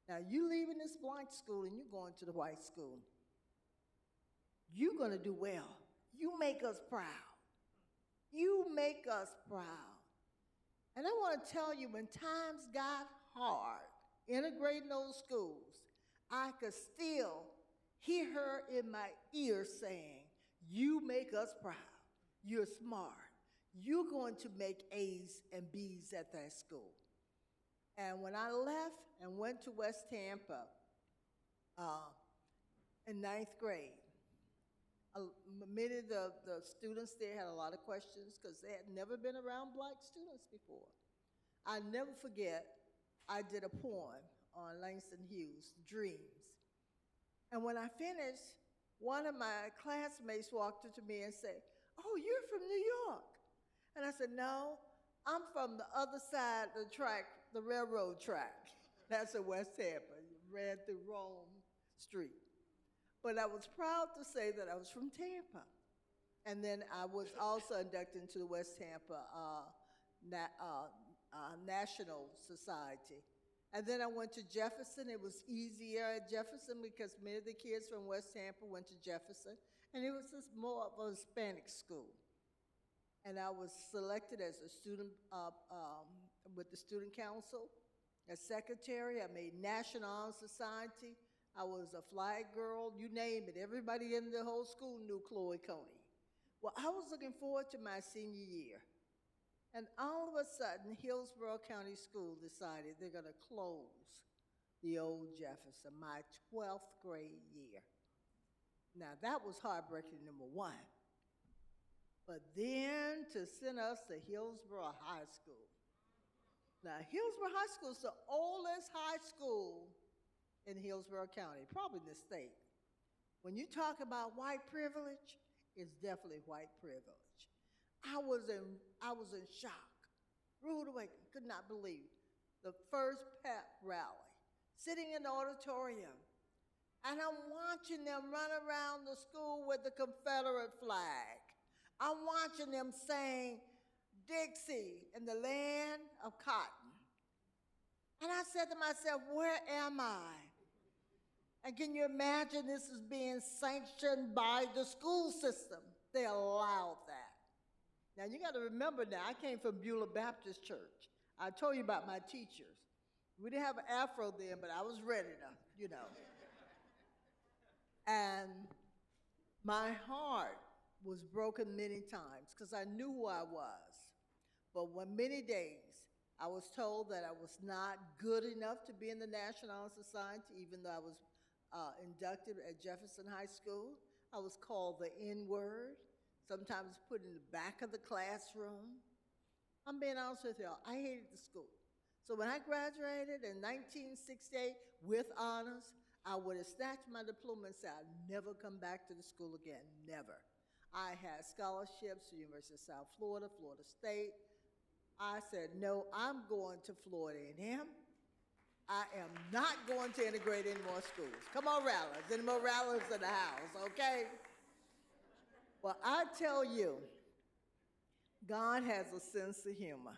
Speaker 7: Now, you leaving this black school and you're going to the white school. You're going to do well. You make us proud. You make us proud." And I want to tell you, when times got hard, integrating those schools, I could still hear her in my ear saying, "You make us proud. You're smart. You're going to make A's and B's at that school." And when I left and went to West Tampa in 9th grade, many of the students there had a lot of questions because they had never been around black students before. I never forget, I did a poem on Langston Hughes, Dreams. And when I finished, one of my classmates walked up to me and said, "Oh, you're from New York." And I said, "No, I'm from the other side of the track, the railroad track." That's in West Tampa. You ran through Rome Street. But I was proud to say that I was from Tampa. And then I was also inducted into the West Tampa National Society. And then I went to Jefferson. It was easier at Jefferson because many of the kids from West Tampa went to Jefferson. And it was just more of a Hispanic school. and I was selected as a student with the student council. As secretary, I made National Honor Society. I was a flag girl, you name it. Everybody in the whole school knew Chloe Coney. Well, I was looking forward to my senior year. And all of a sudden, Hillsborough County School decided they're going to close the old Jefferson, my 12th grade year. Now, that was heartbreaking, number one. But then to send us to Hillsborough High School. Now, Hillsborough High School is the oldest high school in Hillsborough County, probably in the state. When you talk about white privilege, it's definitely white privilege. I was in shock, rude awakening, could not believe the first pep rally, sitting in the auditorium, and I'm watching them run around the school with the Confederate flag. I'm watching them saying, Dixie in the land of cotton. And I said to myself, where am I? And can you imagine this is being sanctioned by the school system? They allowed that. Now you got to remember now, I came from Beulah Baptist Church. I told you about my teachers. We didn't have an afro then, but I was ready to, And my heart was broken many times because I knew who I was. But when many days I was told that I was not good enough to be in the National Honor Society, even though I was inducted at Jefferson High School. I was called the N-word, sometimes put in the back of the classroom. I'm being honest with y'all, I hated the school. So when I graduated in 1968 with honors, I would have snatched my diploma and said, I'd never come back to the school again, never. I had scholarships to the University of South Florida, Florida State. I said, no, I'm going to Florida A&M. I am not going to integrate any more schools. Come on, Rallies. Any more Rallies in the house, okay? Well, I tell you, God has a sense of humor.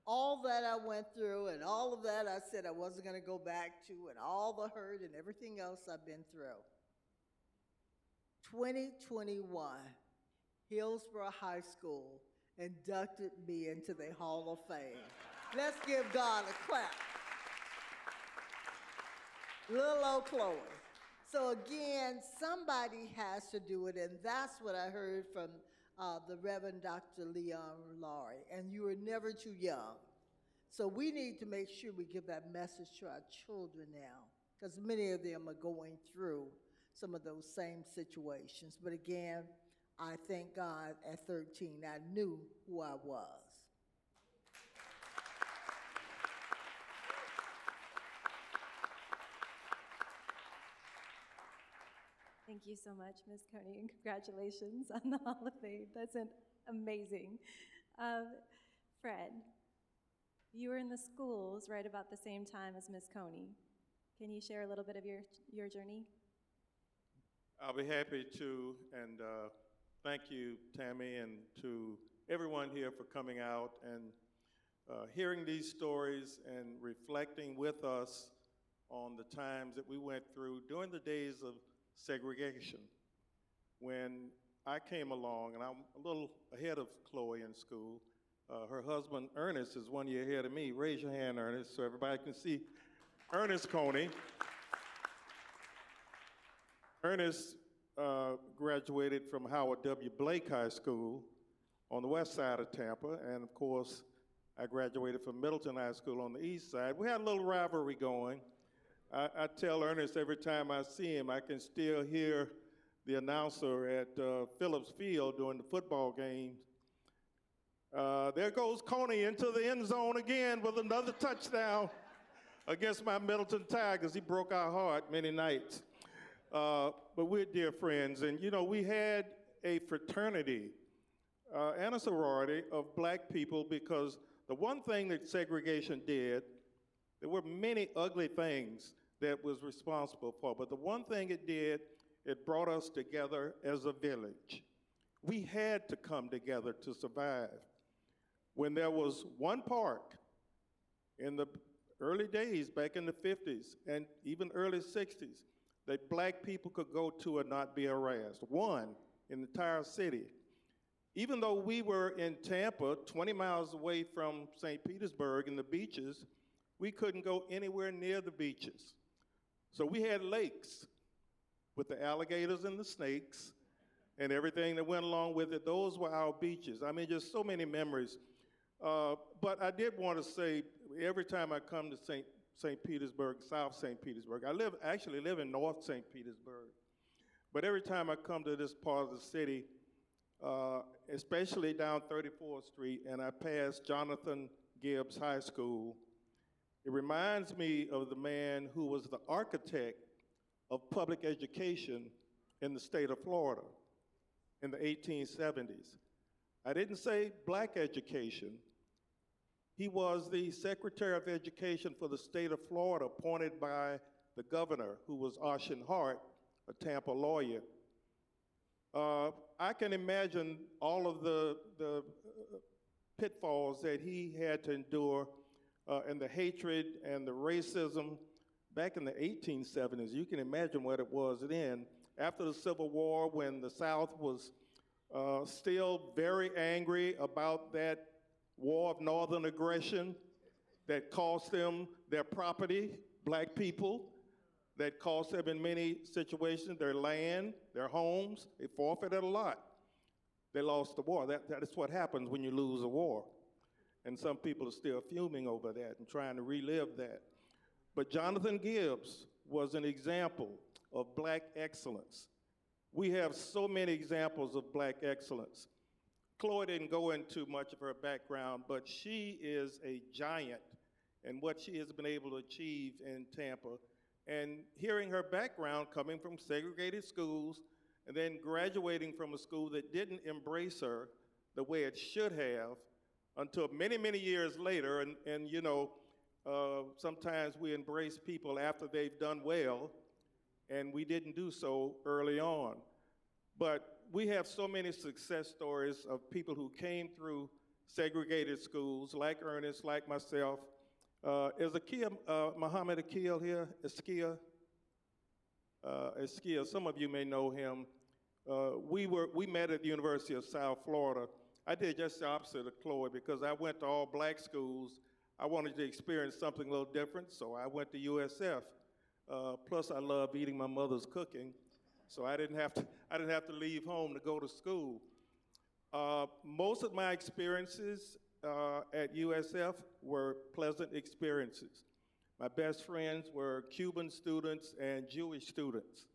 Speaker 7: All that I went through and all of that I said I wasn't going to go back to and all the hurt and everything else I've been through. 2021, Hillsborough High School inducted me into the Hall of Fame. Let's give God a clap. Little old Chloe. So again, somebody has to do it, and that's what I heard from the Reverend Dr. Leon Laurie, and you are never too young. So we need to make sure we give that message to our children now, because many of them are going through some of those same situations. But again, I thank God at 13, I knew who I was.
Speaker 5: Thank you so much, Ms. Coney, and congratulations on the Hall of Fame. That's amazing. Fred, you were in the schools right about the same time as Ms. Coney. Can you share a little bit of your journey?
Speaker 8: I'll be happy to, and thank you, Tammy, and to everyone here for coming out and hearing these stories and reflecting with us on the times that we went through during the days of segregation. When I came along, and I'm a little ahead of Chloe in school, her husband, Ernest, is 1 year ahead of me. Raise your hand, Ernest, so everybody can see Ernest Coney. Ernest graduated from Howard W. Blake High School on the west side of Tampa, and of course, I graduated from Middleton High School on the east side. We had a little rivalry going. I tell Ernest every time I see him, I can still hear the announcer at Phillips Field during the football games. There goes Coney into the end zone again with another touchdown against my Middleton Tigers. He broke our heart many nights. But we're dear friends, and we had a fraternity and a sorority of black people, because the one thing that segregation did, there were many ugly things that was responsible for, but the one thing it did, it brought us together as a village. We had to come together to survive. When there was one park in the early days, back in the 50s and even early 60s, that black people could go to and not be harassed, one in the entire city, even though we were in Tampa, 20 miles away from St. Petersburg and the beaches, we couldn't go anywhere near the beaches. So we had lakes with the alligators and the snakes and everything that went along with it. Those were our beaches. I mean, just so many memories. But I did want to say, every time I come to St. Petersburg, South St. Petersburg, actually live in North St. Petersburg, but every time I come to this part of the city, especially down 34th Street, and I pass Jonathan Gibbs High School, it reminds me of the man who was the architect of public education in the state of Florida in the 1870s. I didn't say black education. He was the Secretary of Education for the state of Florida, appointed by the governor, who was Ocean Hart, a Tampa lawyer. I can imagine all of the pitfalls that he had to endure and the hatred and the racism back in the 1870s. You can imagine what it was then. After the Civil War, when the South was still very angry about that war of northern aggression that cost them their property, black people, that cost them in many situations their land, their homes. They forfeited a lot. They lost the war. That is what happens when you lose a war. And some people are still fuming over that and trying to relive that. But Jonathan Gibbs was an example of black excellence. We have so many examples of black excellence. Chloe didn't go into much of her background, but she is a giant in what she has been able to achieve in Tampa. And hearing her background coming from segregated schools and then graduating from a school that didn't embrace her the way it should have until many, many years later. And you know, sometimes we embrace people after they've done well, and we didn't do so early on. But we have so many success stories of people who came through segregated schools, like Ernest, like myself. Is Muhammad Akil here? Eskia, some of you may know him. We met at the University of South Florida. I did just the opposite of Chloe because I went to all black schools. I wanted to experience something a little different, so I went to USF. Plus, I love eating my mother's cooking, so I didn't have to leave home to go to school. Most of my experiences at USF were pleasant experiences. My best friends were Cuban students and Jewish students.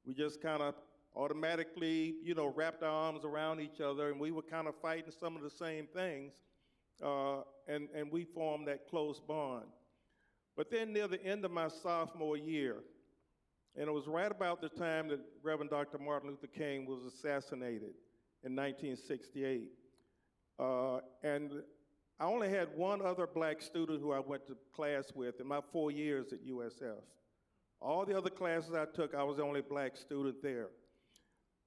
Speaker 8: We just kind of automatically, you know, wrapped our arms around each other, and we were kind of fighting some of the same things, and we formed that close bond. But then near the end of my sophomore year, and it was right about the time that Reverend Dr. Martin Luther King was assassinated in 1968, and I only had one other black student who I went to class with in my 4 years at USF. All the other classes I took, I was the only black student there.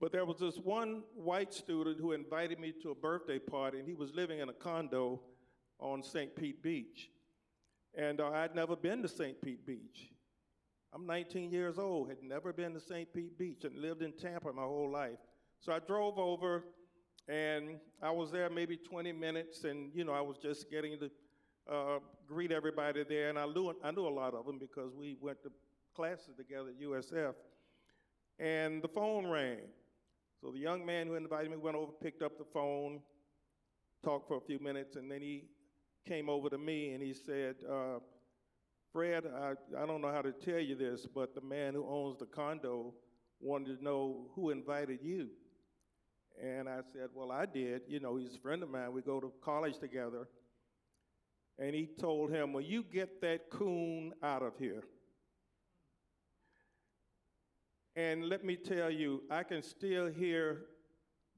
Speaker 8: But there was this one white student who invited me to a birthday party, and he was living in a condo on St. Pete Beach. And I'd never been to St. Pete Beach. I'm 19 years old, had never been to St. Pete Beach, and lived in Tampa my whole life. So I drove over, and I was there maybe 20 minutes, and you know, I was just getting to greet everybody there, and I knew a lot of them because we went to classes together at USF. And the phone rang. So the young man who invited me went over, picked up the phone, talked for a few minutes, and then he came over to me and he said, Fred, I don't know how to tell you this, but the man who owns the condo wanted to know who invited you. And I said, well, I did. You know, he's a friend of mine. We go to college together. And he told him, well, you get that coon out of here. And let me tell you, I can still hear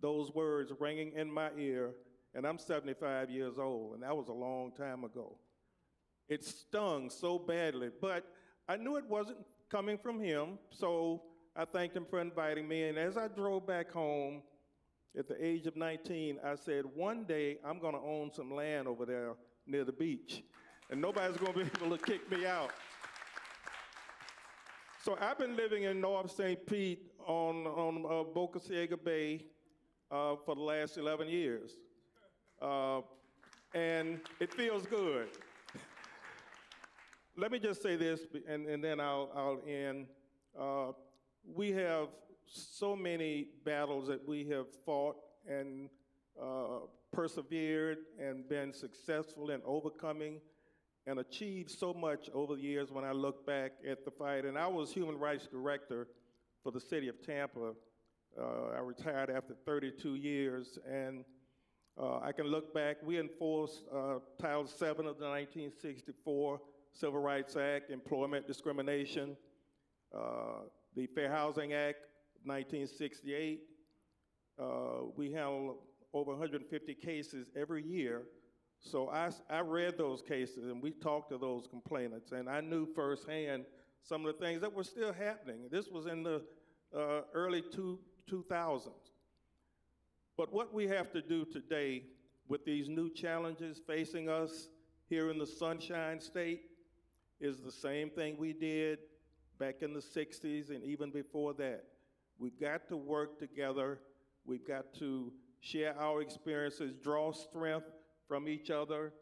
Speaker 8: those words ringing in my ear, and I'm 75 years old, and that was a long time ago. It stung so badly, but I knew it wasn't coming from him, so I thanked him for inviting me, and as I drove back home at the age of 19, I said, one day I'm gonna own some land over there near the beach, and nobody's gonna be able to kick me out. So I've been living in North St. Pete on Boca Ciega Bay for the last 11 years. And it feels good. Let me just say this, and then I'll end. We have so many battles that we have fought and persevered and been successful in overcoming and achieved so much over the years when I look back at the fight. And I was Human Rights Director for the city of Tampa. I retired after 32 years, and I can look back. We enforced Title VII of the 1964 Civil Rights Act, employment discrimination, the Fair Housing Act of 1968. We handle over 150 cases every year. So I read those cases, and we talked to those complainants, and I knew firsthand some of the things that were still happening. This was in the early 2000s. But what we have to do today with these new challenges facing us here in the Sunshine State is the same thing we did back in the 60s and even before that. We've got to work together. We've got to share our experiences, draw strength from each other,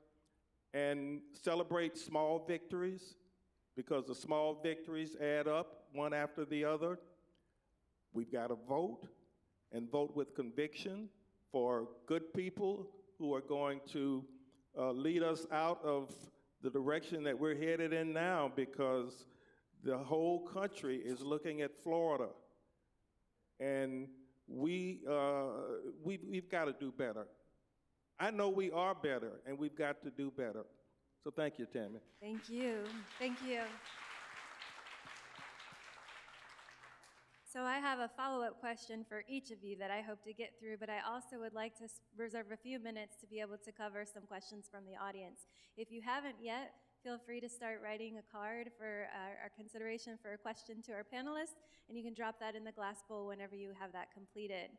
Speaker 8: and celebrate small victories, because the small victories add up one after the other. We've got to vote, and vote with conviction for good people who are going to lead us out of the direction that we're headed in now, because the whole country is looking at Florida. And we've got to do better. I know we are better, and we've got to do better. So thank you, Tammy.
Speaker 5: Thank you. Thank you. So I have a follow-up question for each of you that I hope to get through, but I also would like to reserve a few minutes to be able to cover some questions from the audience. If you haven't yet, feel free to start writing a card for our consideration for a question to our panelists, and you can drop that in the glass bowl whenever you have that completed.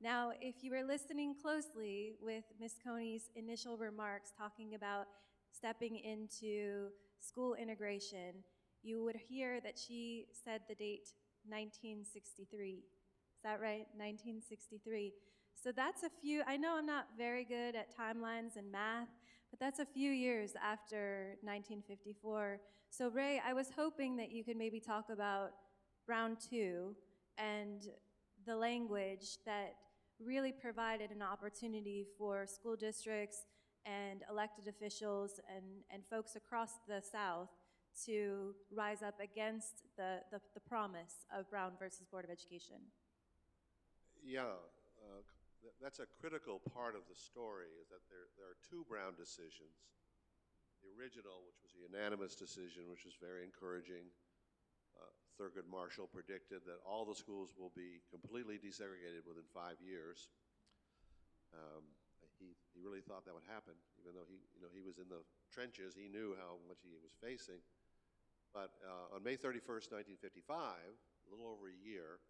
Speaker 5: Now, if you were listening closely with Ms. Coney's initial remarks talking about stepping into school integration, you would hear that she said the date 1963. Is that right? 1963. So that's a few, I know I'm not very good at timelines and math, but that's a few years after 1954. So Ray, I was hoping that you could maybe talk about round two and the language that really provided an opportunity for school districts and elected officials and folks across the South to rise up against the promise of Brown versus Board of Education.
Speaker 6: Yeah, that's a critical part of the story, is that there are two Brown decisions. The original, which was a unanimous decision, which was very encouraging. Thurgood Marshall predicted that all the schools will be completely desegregated within 5 years. He really thought that would happen, even though he was in the trenches. He knew how much he was facing. But on May 31st, 1955, a little over a year,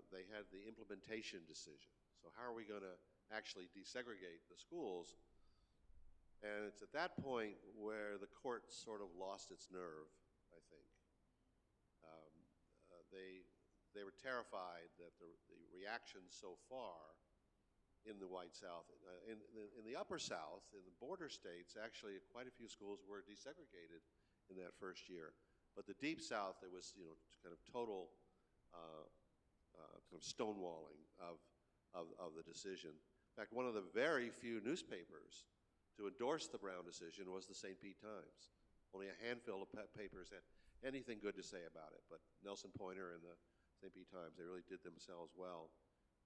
Speaker 6: they had the implementation decision. So how are we going to actually desegregate the schools? And it's at that point where the court sort of lost its nerve, I think. They were terrified that the reactions so far in the white South, in the upper South, in the border states, actually quite a few schools were desegregated in that first year. But the deep South, there was kind of total kind of stonewalling of the decision. In fact, one of the very few newspapers to endorse the Brown decision was the St. Pete Times. Only a handful of papers had anything good to say about it, but Nelson Poynter and the St. Pete Times, they really did themselves well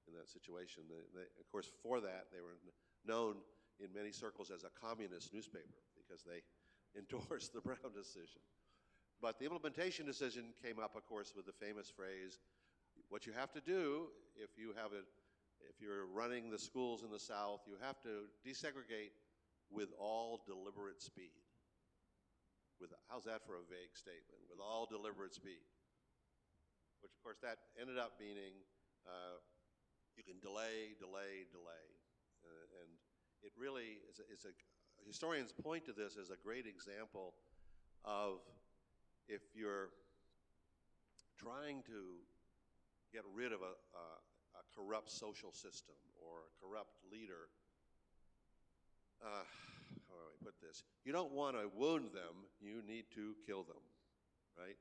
Speaker 6: in that situation. Of course, for that, they were known in many circles as a communist newspaper because they endorsed the Brown decision. But the implementation decision came up, of course, with the famous phrase, what you have to do if you're running the schools in the South, you have to desegregate with all deliberate speed. How's that for a vague statement? With all deliberate speed. Which, of course, that ended up meaning you can delay. And it really is historians point to this as a great example of, if you're trying to get rid of a corrupt social system or a corrupt leader, how do I put this? You don't want to wound them, you need to kill them, right?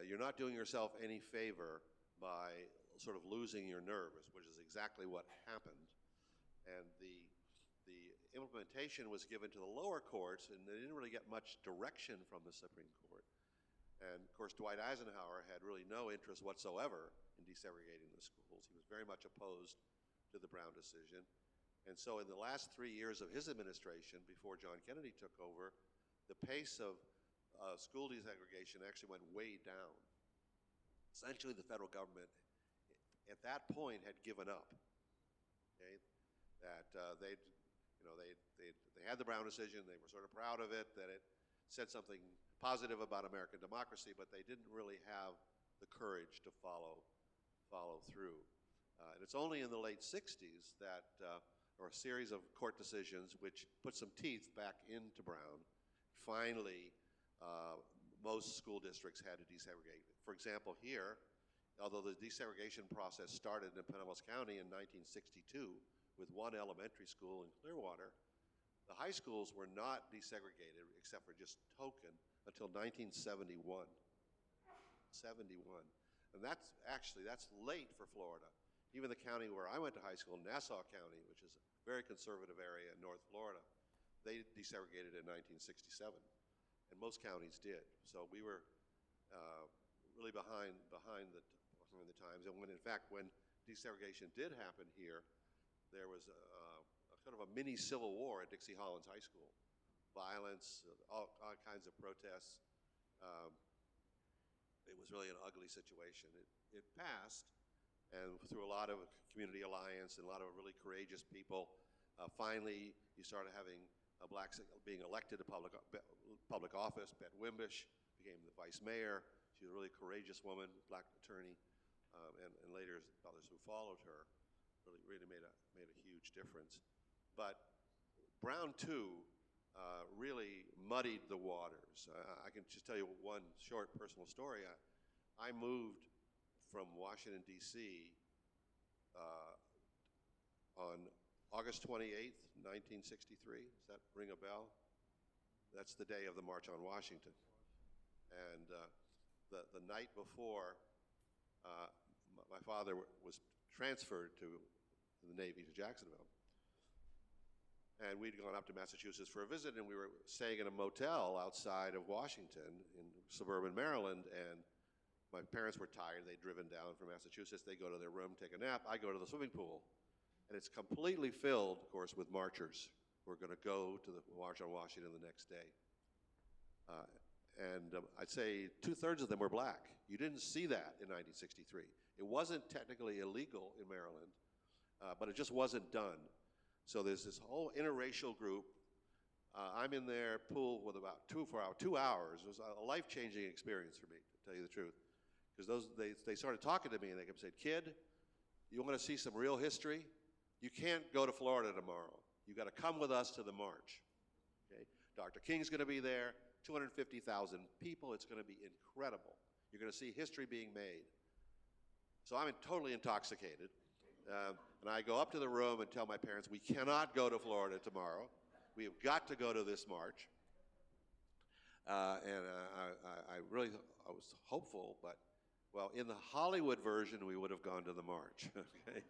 Speaker 6: You're not doing yourself any favor by sort of losing your nerve, which is exactly what happened. And the implementation was given to the lower courts, and they didn't really get much direction from the Supreme Court. And of course, Dwight Eisenhower had really no interest whatsoever in desegregating the schools. He was very much opposed to the Brown decision. And so in the last 3 years of his administration, before John Kennedy took over, the pace of school desegregation actually went way down. Essentially, the federal government at that point had given up. Okay? That they had the Brown decision. They were sort of proud of it, that it said something positive about American democracy, but they didn't really have the courage to follow through. And it's only in the late 60s that or a series of court decisions which put some teeth back into Brown. Finally, most school districts had to desegregate. For example, here, although the desegregation process started in Pinellas County in 1962 with one elementary school in Clearwater, the high schools were not desegregated except for just token until 1971. 71. And that's late for Florida. Even the county where I went to high school, Nassau County, which is a very conservative area in North Florida, they desegregated in 1967, and most counties did. So we were really behind the times. And in fact, when desegregation did happen here, there was a kind of a mini civil war at Dixie Hollins High School. Violence, all kinds of protests. It was really an ugly situation. It passed, and through a lot of community alliance and a lot of really courageous people, finally you started having blacks being elected to public office. Bette Wimbish became the vice mayor. She was a really courageous woman, black attorney, and later others who followed her really made a huge difference. But Brown too really muddied the waters. I can just tell you one short personal story. I moved from Washington, D.C. On August 28th, 1963. Does that ring a bell? That's the day of the March on Washington. And the night before, my father was transferred to the Navy to Jacksonville. And we'd gone up to Massachusetts for a visit, and we were staying in a motel outside of Washington in suburban Maryland, and my parents were tired. They'd driven down from Massachusetts. They go to their room, take a nap. I go to the swimming pool, and it's completely filled, of course, with marchers who are going to go to the March on Washington the next day. I'd say 2/3 of them were black. You didn't see that in 1963. It wasn't technically illegal in Maryland, but it just wasn't done. So there's this whole interracial group. I'm in their pool with about 2 hours. It was a life-changing experience for me, to tell you the truth. Because they started talking to me, and they kept saying, "Kid, you want to see some real history? You can't go to Florida tomorrow. You got to come with us to the march. Okay? Dr. King's going to be there, 250,000 people. It's going to be incredible. You're going to see history being made." So I'm totally intoxicated. And I go up to the room and tell my parents, "We cannot go to Florida tomorrow. We have got to go to this march." And I was hopeful, but, well, in the Hollywood version, we would have gone to the march. Okay?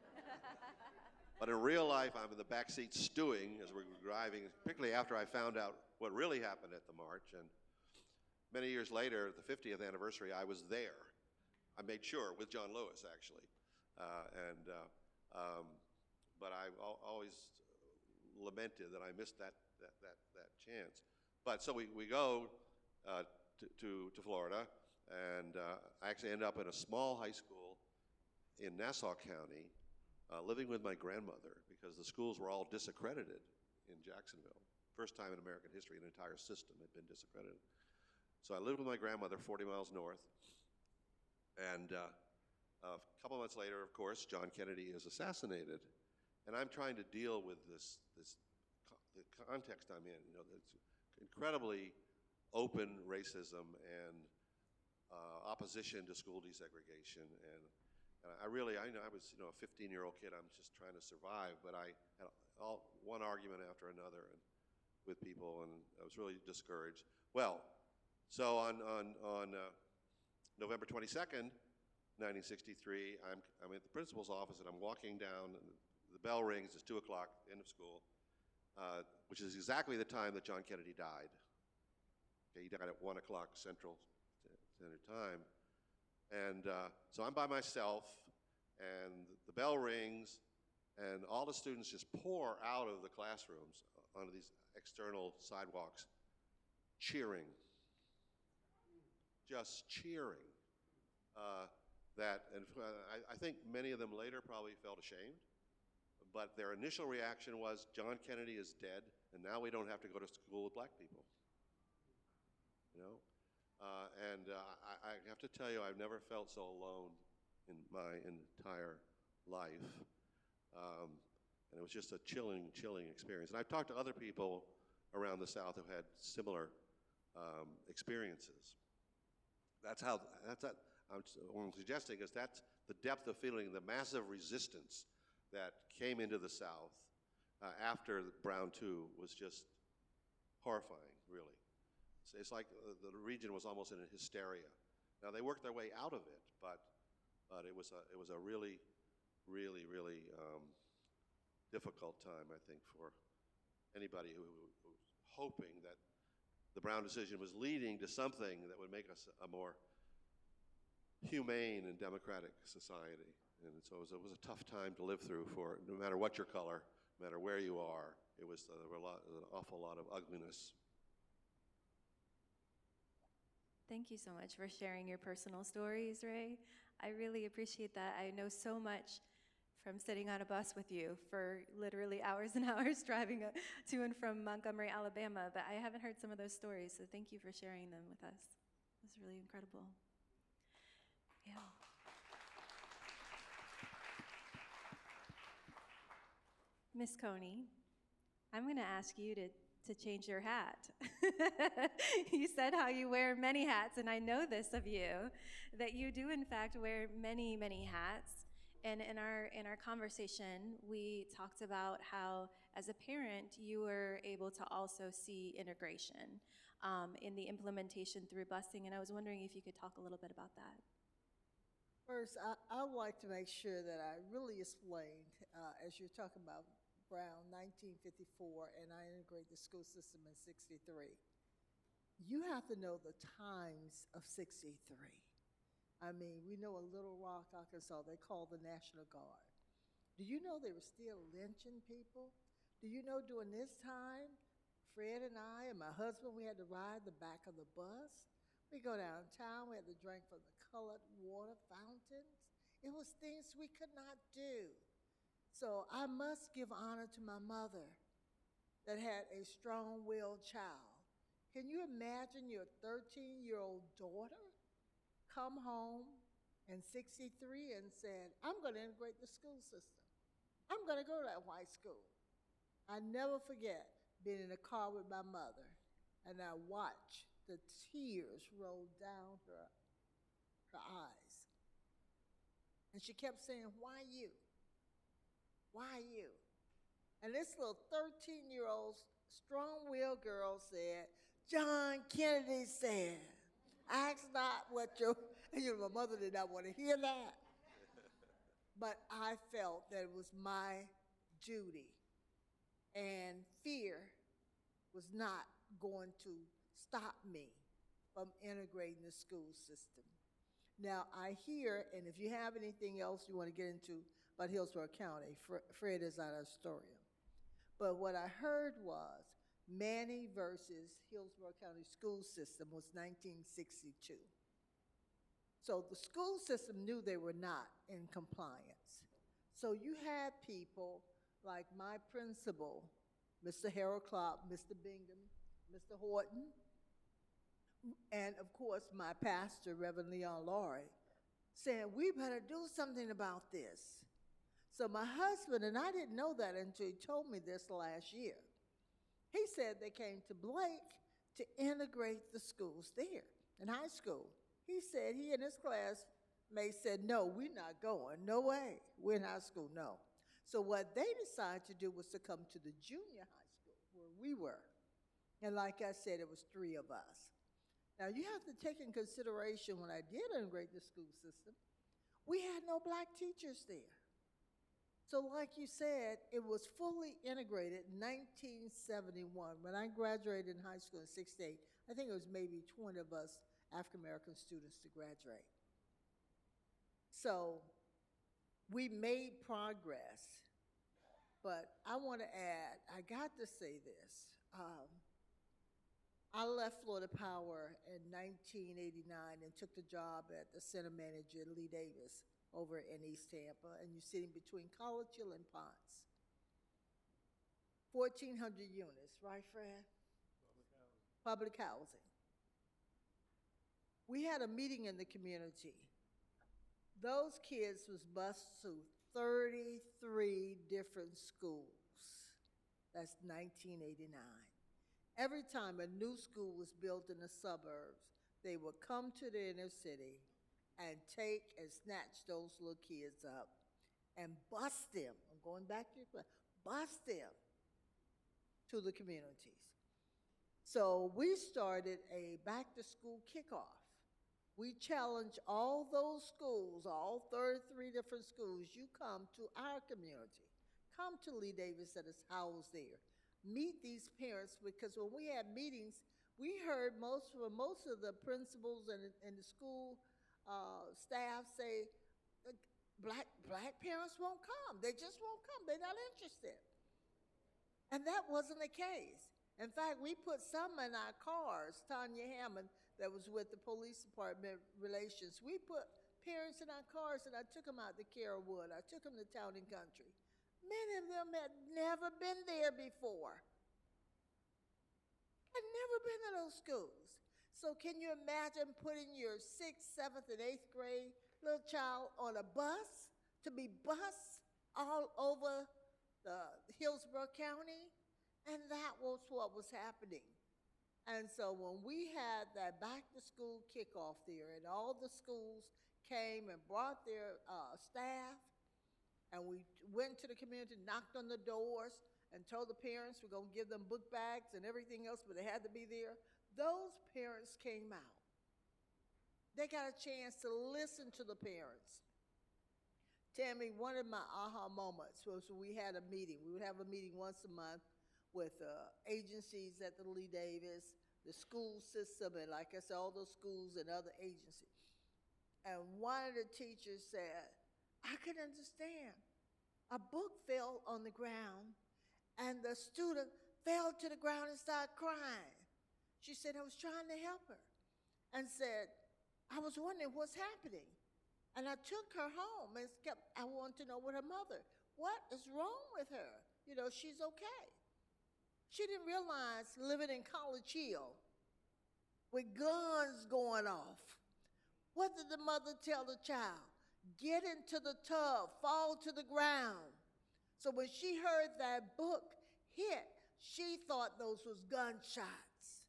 Speaker 6: But in real life, I'm in the back seat stewing as we're driving, particularly after I found out what really happened at the march. And many years later, the 50th anniversary, I was there. I made sure, with John Lewis, actually. But I always lamented that I missed that chance. But so we go to Florida, and I actually end up in a small high school in Nassau County, living with my grandmother, because the schools were all disaccredited in Jacksonville. First time in American history an entire system had been disaccredited. So I lived with my grandmother 40 miles north, and a couple months later, of course, John Kennedy is assassinated, and I'm trying to deal with the context I'm in. You know, it's incredibly open racism and opposition to school desegregation, And I was, a 15-year-old kid. I'm just trying to survive, but I had one argument after another with people, and I was really discouraged. Well, so on November 22nd, 1963, I'm at the principal's office, and I'm walking down, and the bell rings, it's 2 o'clock, end of school, which is exactly the time that John Kennedy died. Okay, he died at 1 o'clock Central Standard Time. And so I'm by myself, and the bell rings, and all the students just pour out of the classrooms onto these external sidewalks, cheering, just cheering. I think many of them later probably felt ashamed, but their initial reaction was, John Kennedy is dead, and now we don't have to go to school with black people. I have to tell you, I've never felt so alone in my entire life. And it was just a chilling experience. And I've talked to other people around the South who had similar experiences. What I'm suggesting is that's the depth of feeling, the massive resistance that came into the South after Brown II was just horrifying, really. It's like the region was almost in a hysteria. Now they worked their way out of it, but it was a really difficult time, I think, for anybody who was hoping that the Brown decision was leading to something that would make us a more humane and democratic society. And so it was a tough time to live through for no matter what your color, no matter where you are. There was an awful lot of ugliness.
Speaker 5: Thank you so much for sharing your personal stories, Ray. I really appreciate that. I know so much from sitting on a bus with you for literally hours and hours driving to and from Montgomery, Alabama, but I haven't heard some of those stories, so thank you for sharing them with us. It was really incredible. Yeah. Miss Coney, I'm going to ask you to change your hat. You said how you wear many hats, and I know this of you, that you do in fact wear many, many hats. And in our conversation, we talked about how, as a parent, you were able to also see integration in the implementation through busing, and I was wondering if you could talk a little bit about that.
Speaker 7: First, I would like to make sure that I really explained, as you're talking about Brown, 1954, and I integrated the school system in 63. You have to know the times of 63. I mean, we know in Little Rock, Arkansas, they called the National Guard. Do you know they were still lynching people? Do you know during this time, Fred and I and my husband, we had to ride the back of the bus. We go downtown, we had to drink from the colored water fountains. It was things we could not do. So I must give honor to my mother that had a strong-willed child. Can you imagine your 13-year-old daughter come home in 63 and said, I'm going to integrate the school system. I'm going to go to that white school. I never forget being in the car with my mother, and I watched the tears roll down her eyes. And she kept saying, why you? Why you? And this little 13-year-old strong-willed girl said, John Kennedy said, ask not what your, my mother did not want to hear that. But I felt that it was my duty. And fear was not going to stop me from integrating the school system. Now, I hear, and if you have anything else you want to get into about Hillsborough County, Fred is our historian. But what I heard was Manny versus Hillsborough County school system was 1962. So the school system knew they were not in compliance. So you had people like my principal, Mr. Harold Klopp, Mr. Bingham, Mr. Horton, and of course my pastor, Reverend Leon Laurie, saying, we better do something about this. So my husband, and I didn't know that until he told me this last year, he said they came to Blake to integrate the schools there in high school. He said he and his class May said, no, we're not going. No way. We're in high school. No. So what they decided to do was to come to the junior high school where we were. And like I said, it was 3 of us. Now, you have to take in consideration when I did integrate the school system, we had no black teachers there. So like you said, it was fully integrated in 1971. When I graduated in high school in 68, I think it was maybe 20 of us African-American students to graduate. So we made progress, but I want to add, I got to say this. I left Florida Power in 1989 and took the job at the center manager, Lee Davis, over in East Tampa, and you're sitting between College Hill and Ponce. 1,400 units, right, Fred? Public housing. We had a meeting in the community. Those kids was bused to 33 different schools. That's 1989. Every time a new school was built in the suburbs, they would come to the inner city and take and snatch those little kids up and bus them. I'm going back to your question. Bus them to the communities. So we started a back-to-school kickoff. We challenged all those schools, all 33 different schools, you come to our community. Come to Lee Davis that is housed there. Meet these parents, because when we had meetings, we heard most of the principals and the school staff say, black parents won't come. They just won't come. They're not interested. And that wasn't the case. In fact, we put some in our cars. Tanya Hammond, that was with the police department relations, we put parents in our cars, and I took them out to Carrollwood. I took them to Town and Country. Many of them had never been there before. Had never been to those schools. So can you imagine putting your 6th, 7th, and 8th grade little child on a bus to be bused all over the Hillsborough County? And that was what was happening. And so when we had that back-to-school kickoff there, and all the schools came and brought their staff, and we went to the community, knocked on the doors, and told the parents we're going to give them book bags and everything else, but they had to be there. Those parents came out. They got a chance to listen to the parents. Tammy, one of my aha moments was when we had a meeting. We would have a meeting once a month with agencies at the Lee Davis, the school system, and like I said, all those schools and other agencies. And one of the teachers said, I could understand. A book fell on the ground, and the student fell to the ground and started crying. She said, I was trying to help her, and said, I was wondering what's happening. And I took her home and I wanted to know what her mother, what is wrong with her? You know, she's okay. She didn't realize living in College Hill with guns going off. What did the mother tell the child? Get into the tub, fall to the ground. So when she heard that book hit, she thought those was gunshots.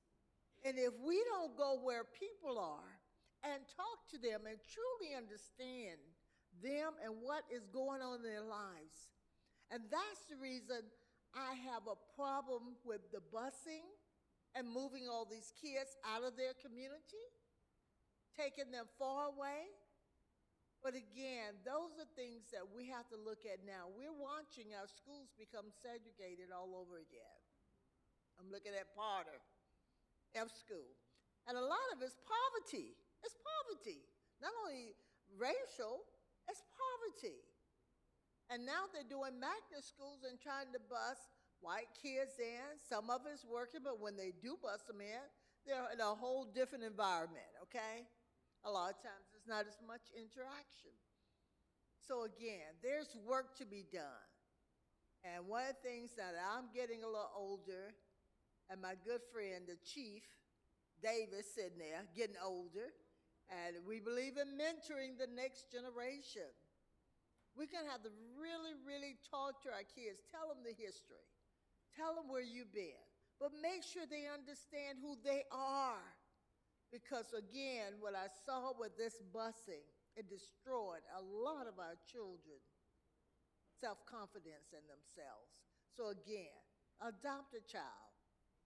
Speaker 7: And if we don't go where people are and talk to them and truly understand them and what is going on in their lives, and that's the reason I have a problem with the busing and moving all these kids out of their community, taking them far away. But again, those are things that we have to look at now. We're watching our schools become segregated all over again. I'm looking at Potter, F school. And a lot of it's poverty. It's poverty. Not only racial, it's poverty. And now they're doing magnet schools and trying to bus white kids in. Some of it's working, but when they do bus them in, they're in a whole different environment, okay? A lot of times there's not as much interaction. So again, there's work to be done. And one of the things that I'm getting a little older, and my good friend, the chief, Davis, sitting there, getting older, and we believe in mentoring the next generation. We're going to have to really, really talk to our kids, tell them the history, tell them where you've been, but make sure they understand who they are. Because again, what I saw with this busing, It destroyed a lot of our children's self-confidence in themselves. So again, adopt a child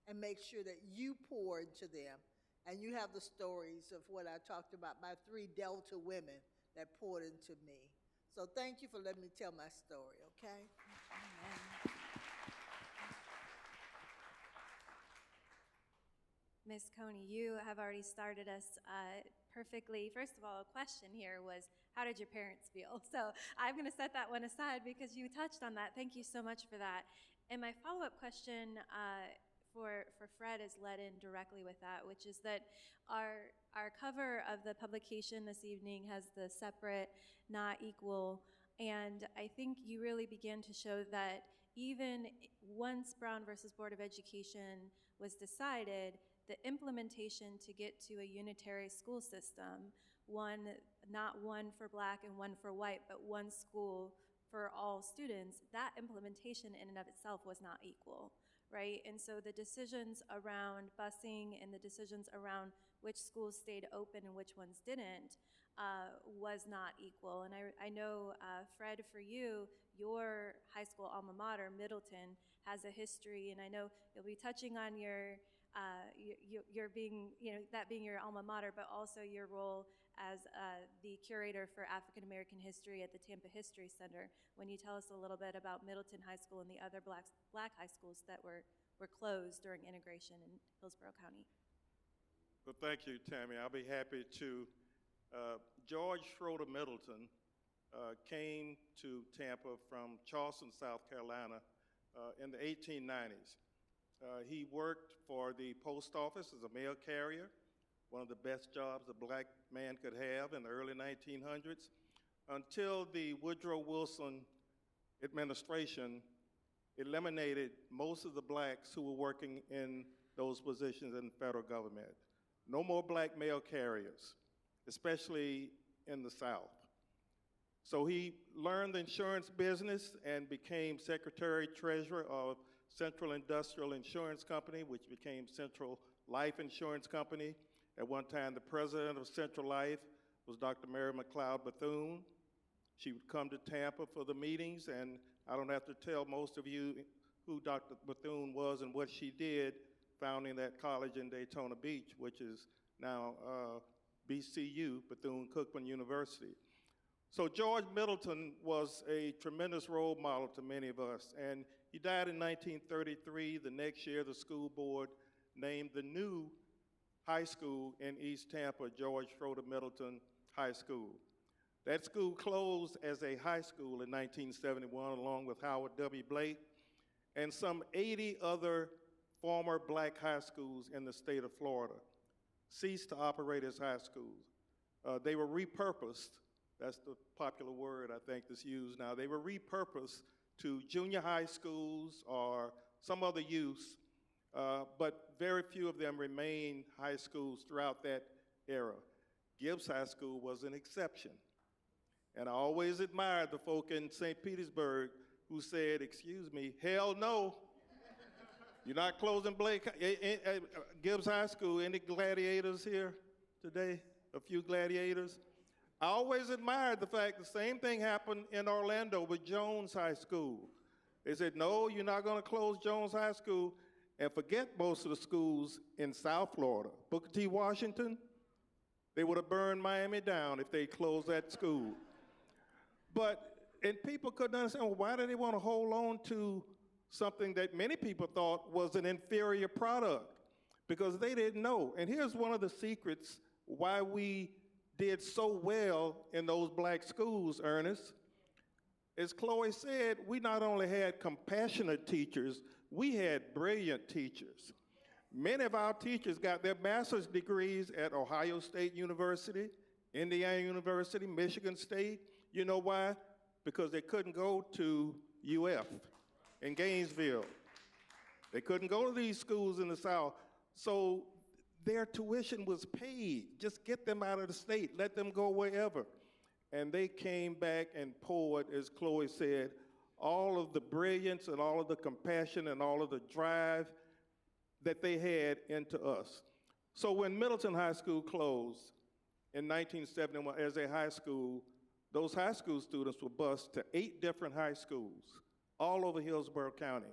Speaker 7: and make sure that you pour into them. And you have the stories of what I talked about, my 3 Delta women that poured into me. So thank you for letting me tell my story, okay?
Speaker 5: Ms. Coney, you have already started us perfectly. First of all, a question here was, how did your parents feel? So I'm going to set that one aside because you touched on that. Thank you so much for that. And my follow-up question for Fred is led in directly with that, which is that our cover of the publication this evening has the separate, not equal, and I think you really began to show that even once Brown versus Board of Education was decided, the implementation to get to a unitary school system, not one for black and one for white, but one school for all students, that implementation in and of itself was not equal, right? And so the decisions around busing and the decisions around which schools stayed open and which ones didn't was not equal. And I know, Fred, for you, your high school alma mater, Middleton, has a history, and I know you'll be touching on your being, that being your alma mater, but also your role as the curator for African American history at the Tampa History Center. When you tell us a little bit about Middleton High School and the other black high schools that were closed during integration in Hillsborough County.
Speaker 8: Well, thank you, Tammy. I'll be happy to. George Schroeder Middleton came to Tampa from Charleston, South Carolina in the 1890s. He worked for the post office as a mail carrier, one of the best jobs a black man could have in the early 1900s, until the Woodrow Wilson administration eliminated most of the blacks who were working in those positions in the federal government. No more black mail carriers, especially in the South. So he learned the insurance business and became secretary treasurer of Central Industrial Insurance Company, which became Central Life Insurance Company. At one time, the president of Central Life was Dr. Mary McLeod Bethune. She would come to Tampa for the meetings, and I don't have to tell most of you who Dr. Bethune was and what she did, founding that college in Daytona Beach, which is now BCU, Bethune-Cookman University. So George Middleton was a tremendous role model to many of us, and he died in 1933. The next year, the school board named the new high school in East Tampa George Schroeder Middleton High School. That school closed as a high school in 1971, along with Howard W. Blake and some 80 other former black high schools in the state of Florida ceased to operate as high schools. They were repurposed. That's the popular word I think that's used now. They were repurposed to junior high schools or some other use, but very few of them remained high schools throughout that era. Gibbs High School was an exception. And I always admired the folk in St. Petersburg who said, excuse me, hell no. You're not closing Gibbs High School. Any gladiators here today? A few gladiators? I always admired the fact the same thing happened in Orlando with Jones High School. They said, no, you're not going to close Jones High School, and forget most of the schools in South Florida. Booker T. Washington, they would have burned Miami down if they closed that school. And people couldn't understand, well, why do they want to hold on to something that many people thought was an inferior product? Because they didn't know. And here's one of the secrets why we did so well in those black schools, Ernest. As Chloe said, we not only had compassionate teachers, we had brilliant teachers. Many of our teachers got their master's degrees at Ohio State University, Indiana University, Michigan State. You know why? Because they couldn't go to UF in Gainesville. They couldn't go to these schools in the South. So their tuition was paid. Just get them out of the state. Let them go wherever. And they came back and poured, as Chloe said, all of the brilliance and all of the compassion and all of the drive that they had into us. So when Middleton High School closed in 1971 as a high school, those high school students were bused to 8 different high schools all over Hillsborough County.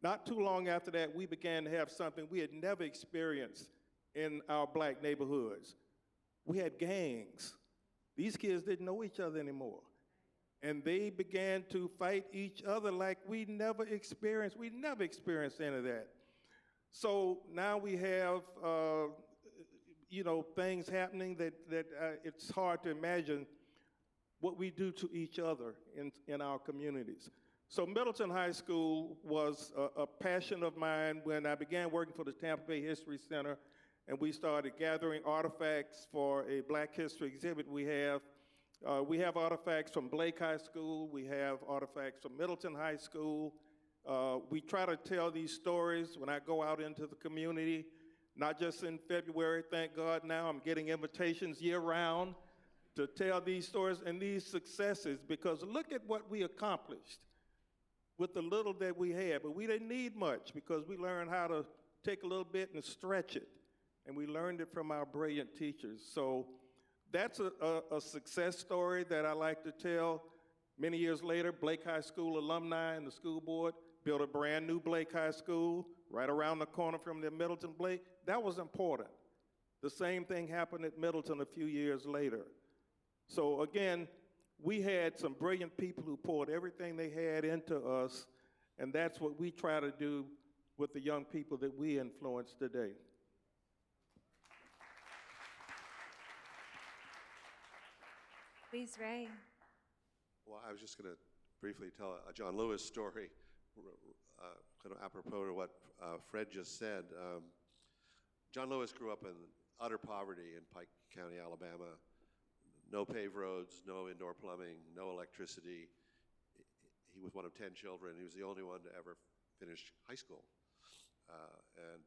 Speaker 8: Not too long after that, we began to have something we had never experienced in our black neighborhoods. We had gangs. These kids didn't know each other anymore. And they began to fight each other like we never experienced. We never experienced any of that. So now we have, things happening that it's hard to imagine what we do to each other in our communities. So Middleton High School was a passion of mine when I began working for the Tampa Bay History Center, and we started gathering artifacts for a Black History exhibit we have. We have artifacts from Blake High School. We have artifacts from Middleton High School. We try to tell these stories when I go out into the community, not just in February. Thank God now I'm getting invitations year-round to tell these stories and these successes, because look at what we accomplished with the little that we had. But we didn't need much because we learned how to take a little bit and stretch it. And we learned it from our brilliant teachers. So that's a success story that I like to tell. Many years later, Blake High School alumni and the school board built a brand new Blake High School right around the corner from the Middleton Blake. That was important. The same thing happened at Middleton a few years later. So again, we had some brilliant people who poured everything they had into us, and that's what we try to do with the young people that we influence today.
Speaker 5: Please, Ray.
Speaker 6: Well, I was just going to briefly tell a John Lewis story, kind of apropos to what Fred just said. John Lewis grew up in utter poverty in Pike County, Alabama. No paved roads, no indoor plumbing, no electricity. He was one of 10 children. He was the only one to ever finish high school.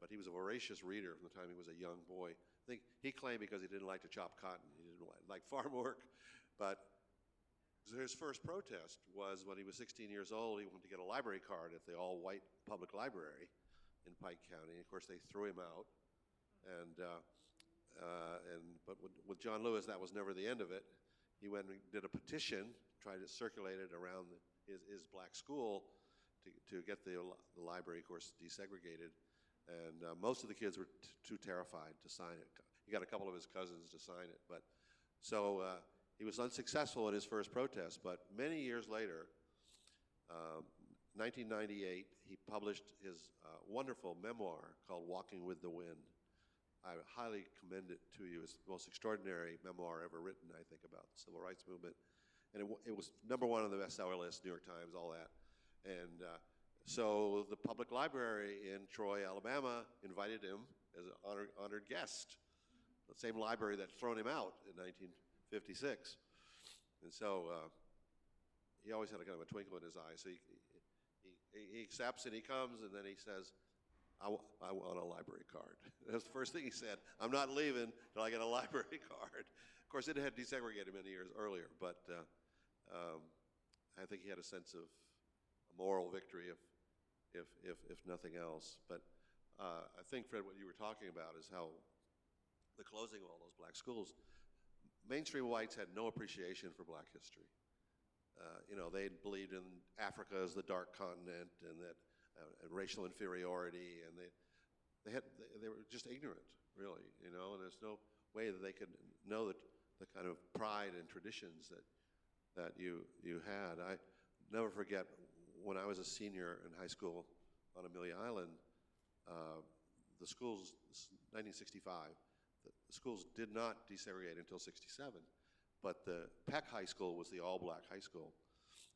Speaker 6: But he was a voracious reader from the time he was a young boy. I think he claimed because he didn't like to chop cotton, he didn't like farm work. But his first protest was when he was 16 years old. He wanted to get a library card at the all-white public library in Pike County. Of course, they threw him out. But with John Lewis, that was never the end of it. He went and did a petition, tried to circulate it around his black school to get the library, of course, desegregated. And most of the kids were too terrified to sign it. He got a couple of his cousins to sign it. But so he was unsuccessful in his first protest. But many years later, 1998, he published his wonderful memoir called Walking with the Wind. I highly commend it to you. It's the most extraordinary memoir ever written, I think, about the civil rights movement. And it was #1 on the bestseller list, New York Times, all that. And so the public library in Troy, Alabama, invited him as an honored guest, the same library that had thrown him out in 1956. And so he always had a kind of a twinkle in his eye. So he accepts and he comes, and then he says, I want a library card. That's the first thing he said. I'm not leaving till I get a library card. Of course, it had desegregated many years earlier, but I think he had a sense of a moral victory, if nothing else. But I think, Fred, what you were talking about is how the closing of all those black schools, mainstream whites had no appreciation for black history. They believed in Africa as the dark continent and that and racial inferiority, and they were just ignorant, really, and there's no way that they could know the kind of pride and traditions that you had. I never forget when I was a senior in high school on Amelia Island, the schools, 1965, the schools did not desegregate until 67, but the Peck High School was the all-black high school,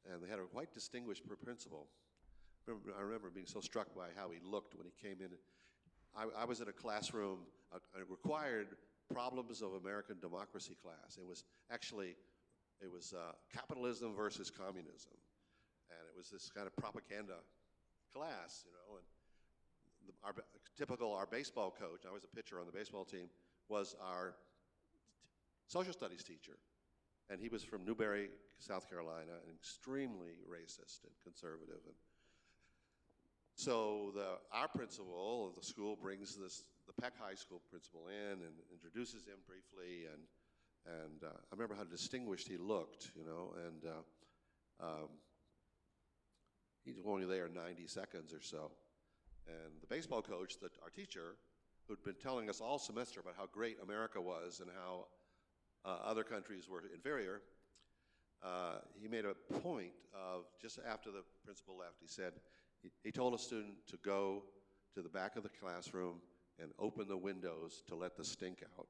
Speaker 6: and they had a quite distinguished principal. I remember being so struck by how he looked when he came in. I was in a classroom, a required Problems of American Democracy class. It was capitalism versus communism. And it was this kind of propaganda class, and our baseball coach, I was a pitcher on the baseball team, was our social studies teacher. And he was from Newberry, South Carolina, and extremely racist and conservative. And so our principal of the school brings the Peck High School principal in and introduces him briefly, and I remember how distinguished he looked, you know, and he's only there 90 seconds or so. And the baseball coach, our teacher, who'd been telling us all semester about how great America was and how other countries were inferior, he made a point of, just after the principal left, he said, he told a student to go to the back of the classroom and open the windows to let the stink out.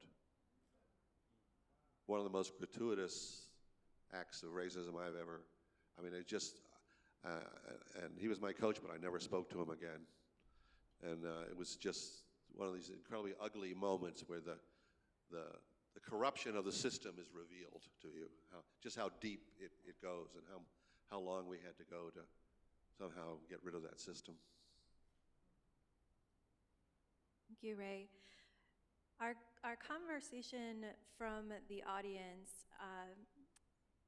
Speaker 6: One of the most gratuitous acts of racism I've ever, I mean, it just, and he was my coach, but I never spoke to him again. And it was just one of these incredibly ugly moments where the corruption of the system is revealed to you, just how deep it goes and how long we had to go to somehow get rid of that system.
Speaker 5: Thank you, Ray. Our conversation from the audience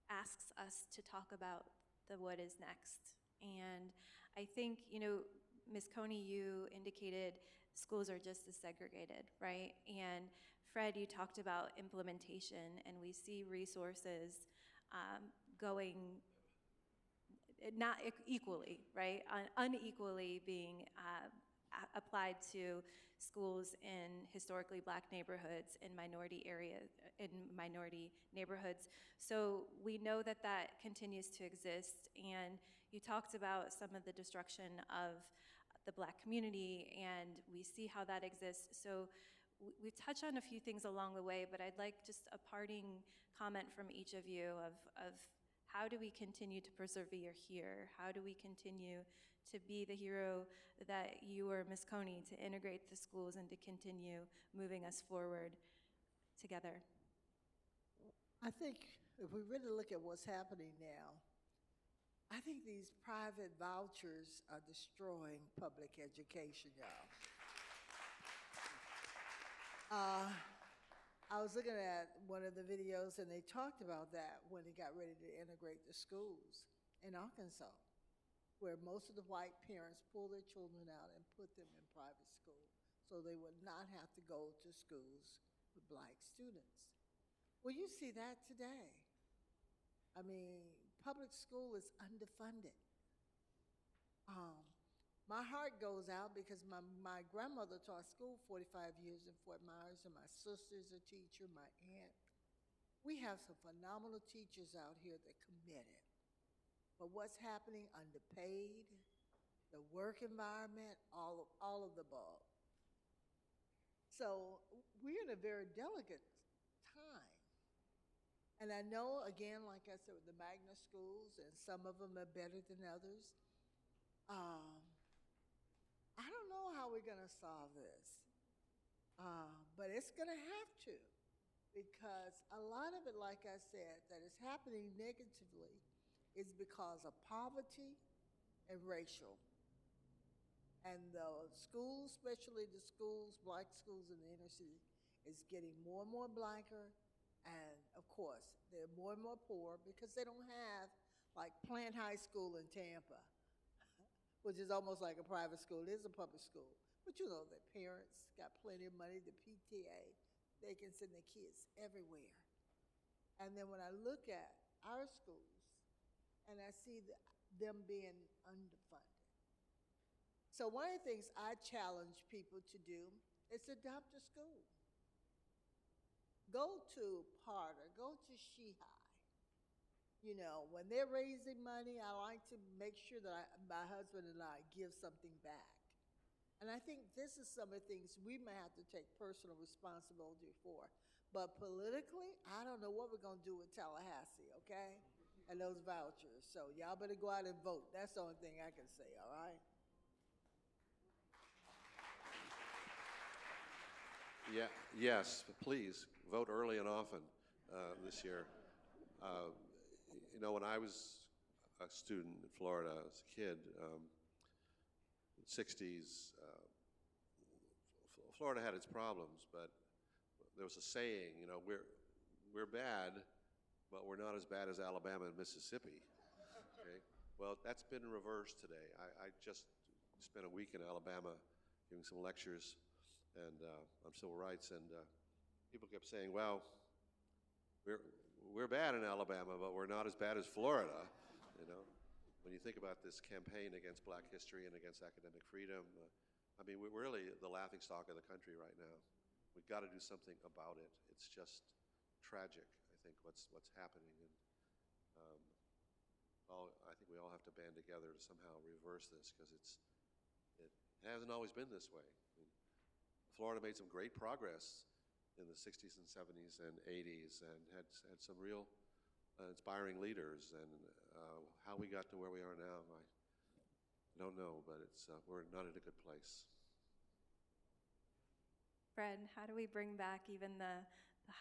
Speaker 5: asks us to talk about the what is next. And I think, you know, Ms. Coney, you indicated schools are just as segregated, right? And Fred, you talked about implementation, and we see resources going not equally, right? Unequally being applied to schools in historically Black neighborhoods, in minority areas, in minority neighborhoods. So we know that that continues to exist, and you talked about some of the destruction of the Black community, and we see how that exists. So we've touched on a few things along the way, but I'd like just a parting comment from each of you of how do we continue to persevere here? How do we continue to be the hero that you were, Ms. Coney, to integrate the schools and to continue moving us forward together?
Speaker 7: I think if we really look at what's happening now, I think these private vouchers are destroying public education, y'all. I was looking at one of the videos, and they talked about that when they got ready to integrate the schools in Arkansas, where most of the white parents pulled their children out and put them in private school so they would not have to go to schools with Black students. Well, you see that today. I mean, public school is underfunded. My heart goes out because my grandmother taught school 45 years in Fort Myers, and my sister's a teacher, my aunt. We have some phenomenal teachers out here that committed. But what's happening, underpaid, the work environment, all of the above. So we're in a very delicate time. And I know, again, like I said, with the magnet schools, and some of them are better than others, I don't know how we're going to solve this, but it's going to have to, because a lot of it, like I said, that is happening negatively is because of poverty and racial. And the schools, especially the schools, Black schools in the inner city, is getting more and more Blacker. And of course, they're more and more poor because they don't have like Plant High School in Tampa, which is almost like a private school. It is a public school. But you know, their parents got plenty of money, the PTA, they can send their kids everywhere. And then when I look at our schools and I see them being underfunded. So one of the things I challenge people to do is adopt a school. Go to Parter, go to Shihai. You know, when they're raising money, I like to make sure that my husband and I give something back. And I think this is some of the things we may have to take personal responsibility for. But politically, I don't know what we're going to do with Tallahassee, okay? And those vouchers. So y'all better go out and vote. That's the only thing I can say, all right?
Speaker 6: Yeah, yes, please vote early and often this year. You know, when I was a student in Florida as a kid, in the 60s, Florida had its problems, but there was a saying, you know, we're bad, but we're not as bad as Alabama and Mississippi. Okay? Well, that's been reversed today. I just spent a week in Alabama giving some lectures and on civil rights. And people kept saying, well, we're bad in Alabama, but we're not as bad as Florida, you know. When you think about this campaign against black history and against academic freedom, I mean, we're really the laughingstock of the country right now. We've got to do something about it. It's just tragic, I think, what's happening. And I think we all have to band together to somehow reverse this, because it hasn't always been this way. I mean, Florida made some great progress in the 60s and 70s and 80s, and had some real inspiring leaders. And how we got to where we are now, I don't know, but we're not in a good place.
Speaker 5: Fred, how do we bring back even the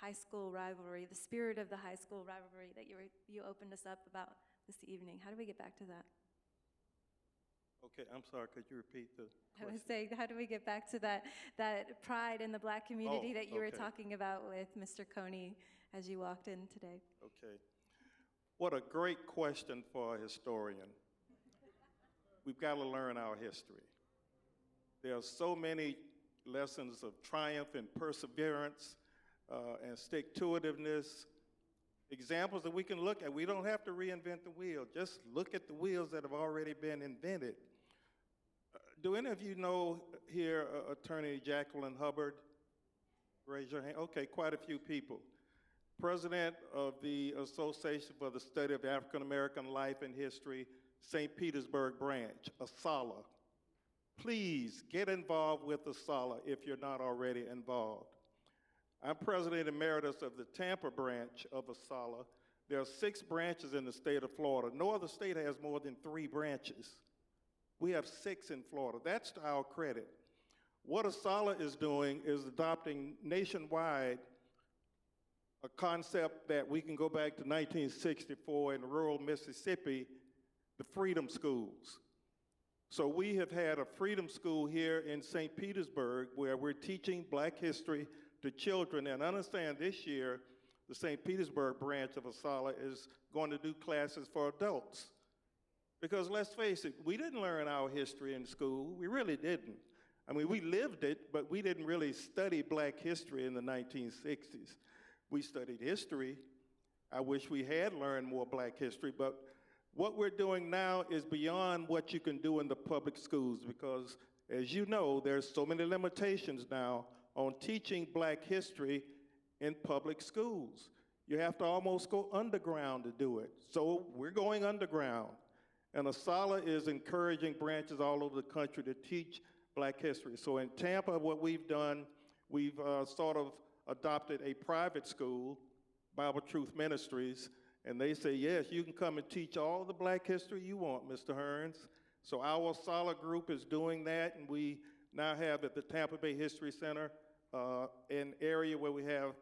Speaker 5: high school rivalry, the spirit of the high school rivalry that you opened us up about this evening? How do we get back to that?
Speaker 8: Okay, I'm sorry, could you repeat the
Speaker 5: I was
Speaker 8: question?
Speaker 5: saying, how do we get back to that pride in the black community that you were
Speaker 8: okay.
Speaker 5: talking about with Mr. Coney as you walked in today?
Speaker 8: Okay. What a great question for a historian. We've got to learn our history. There are so many lessons of triumph and perseverance and stick-to-itiveness, examples that we can look at. We don't have to reinvent the wheel. Just look at the wheels that have already been invented. Do any of you know here Attorney Jacqueline Hubbard? Raise your hand. Okay, quite a few people. President of the Association for the Study of African American Life and History, St. Petersburg branch, ASALH. Please get involved with ASALH if you're not already involved. I'm President Emeritus of the Tampa branch of ASALH. There are 6 branches in the state of Florida. No other state has more than 3 branches. We have 6 in Florida. That's to our credit. What ASALH is doing is adopting nationwide a concept that we can go back to 1964 in rural Mississippi, the Freedom Schools. So we have had a Freedom School here in St. Petersburg where we're teaching black history to children. And understand this year, the St. Petersburg branch of ASALH is going to do classes for adults. Because let's face it, we didn't learn our history in school. We really didn't. I mean, we lived it, but we didn't really study black history in the 1960s. We studied history. I wish we had learned more black history, but what we're doing now is beyond what you can do in the public schools, because as you know, there's so many limitations now on teaching black history in public schools. You have to almost go underground to do it. So we're going underground. And ASALH is encouraging branches all over the country to teach black history. So in Tampa, what we've done, we've sort of adopted a private school, Bible Truth Ministries, and they say, yes, you can come and teach all the black history you want, Mr. Hearns. So our ASALH group is doing that, and we now have at the Tampa Bay History Center an area where we have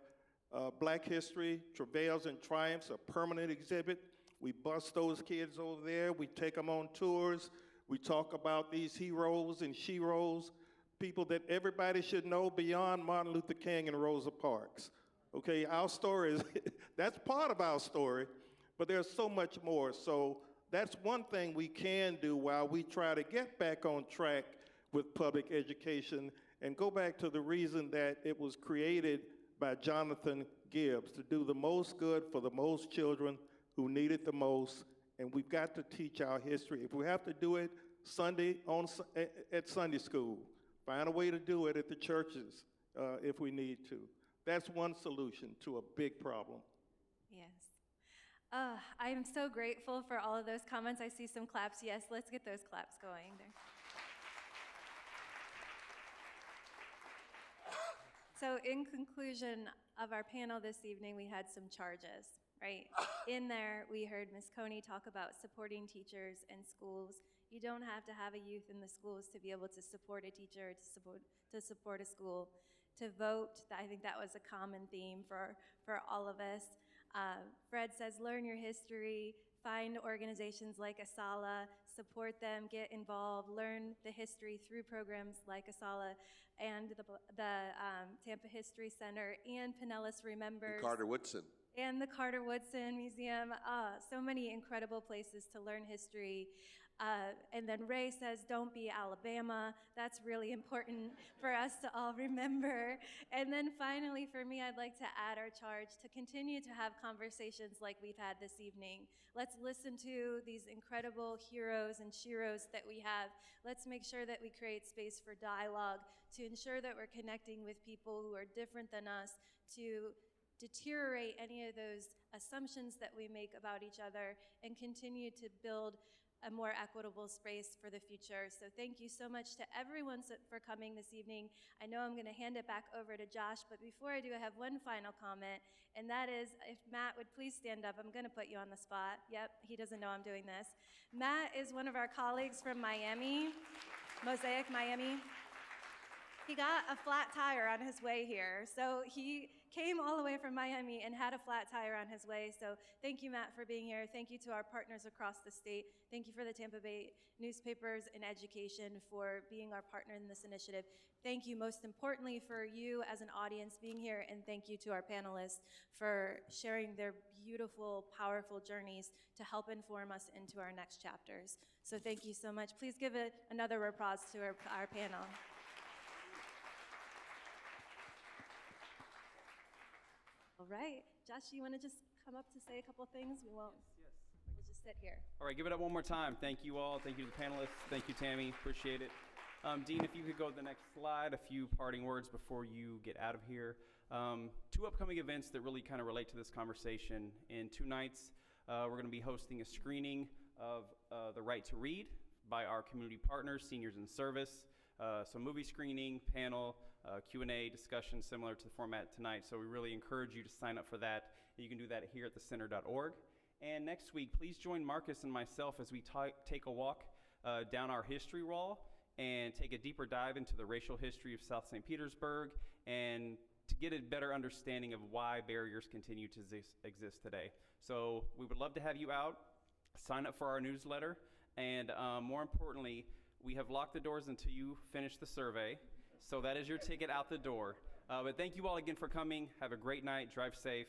Speaker 8: black history, travails and triumphs, a permanent exhibit. We bus those kids over there. We take them on tours. We talk about these heroes and sheroes, people that everybody should know beyond Martin Luther King and Rosa Parks. Okay, our story is, that's part of our story, but there's so much more. So that's one thing we can do while we try to get back on track with public education and go back to the reason that it was created by Jonathan Gibbs, to do the most good for the most children who need it the most, and we've got to teach our history. If we have to do it at Sunday school, find a way to do it at the churches if we need to. That's one solution to a big problem.
Speaker 5: Yes. I am so grateful for all of those comments. I see some claps. Yes, let's get those claps going there. So in conclusion of our panel this evening, we had some charges, right? In there, we heard Ms. Coney talk about supporting teachers and schools. You don't have to have a youth in the schools to be able to support a teacher, to support a school. To vote, I think that was a common theme for all of us. Fred says, learn your history, find organizations like ASALH, support them, get involved, learn the history through programs like ASALH and the Tampa History Center and Pinellas Remembers.
Speaker 6: And Carter Woodson.
Speaker 5: and the Carter Woodson Museum. So many incredible places to learn history. And then Ray says, don't be Alabama. That's really important for us to all remember. And then finally, for me, I'd like to add our charge to continue to have conversations like we've had this evening. Let's listen to these incredible heroes and sheroes that we have. Let's make sure that we create space for dialogue to ensure that we're connecting with people who are different than us, to deteriorate any of those assumptions that we make about each other, and continue to build a more equitable space for the future. So thank you so much to everyone for coming this evening. I know I'm gonna hand it back over to Josh, but before I do, I have one final comment, and that is, if Matt would please stand up. I'm gonna put you on the spot. Yep, he doesn't know I'm doing this. Matt is one of our colleagues from Miami, Mosaic, Miami. He got a flat tire on his way here. So he came all the way from Miami and had a flat tire on his way. So thank you, Matt, for being here. Thank you to our partners across the state. Thank you for the Tampa Bay newspapers and education for being our partner in this initiative. Thank you, most importantly, for you as an audience being here. And thank you to our panelists for sharing their beautiful, powerful journeys to help inform us into our next chapters. So thank you so much. Please give another applause to our panel. All right, Josh, you want to just come up to say a couple things? We won't.
Speaker 1: Yes.
Speaker 5: We'll just sit here.
Speaker 1: All right, give it up one more time. Thank you all. Thank you to the panelists. Thank you, Tammy. Appreciate it. Dean, if you could go to the next slide, a few parting words before you get out of here. Two upcoming events that really kind of relate to this conversation. In 2 nights, we're going to be hosting a screening of The Right to Read by our community partners, Seniors in Service. So movie screening, panel, Q&A discussion similar to the format tonight. So we really encourage you to sign up for that. You can do that here at thecenter.org. And next week, please join Marcus and myself as we take a walk down our history wall and take a deeper dive into the racial history of South St. Petersburg, and to get a better understanding of why barriers continue to exist today. So we would love to have you out. Sign up for our newsletter. And more importantly, we have locked the doors until you finish the survey. So that is your ticket out the door. But thank you all again for coming. Have a great night. Drive safe.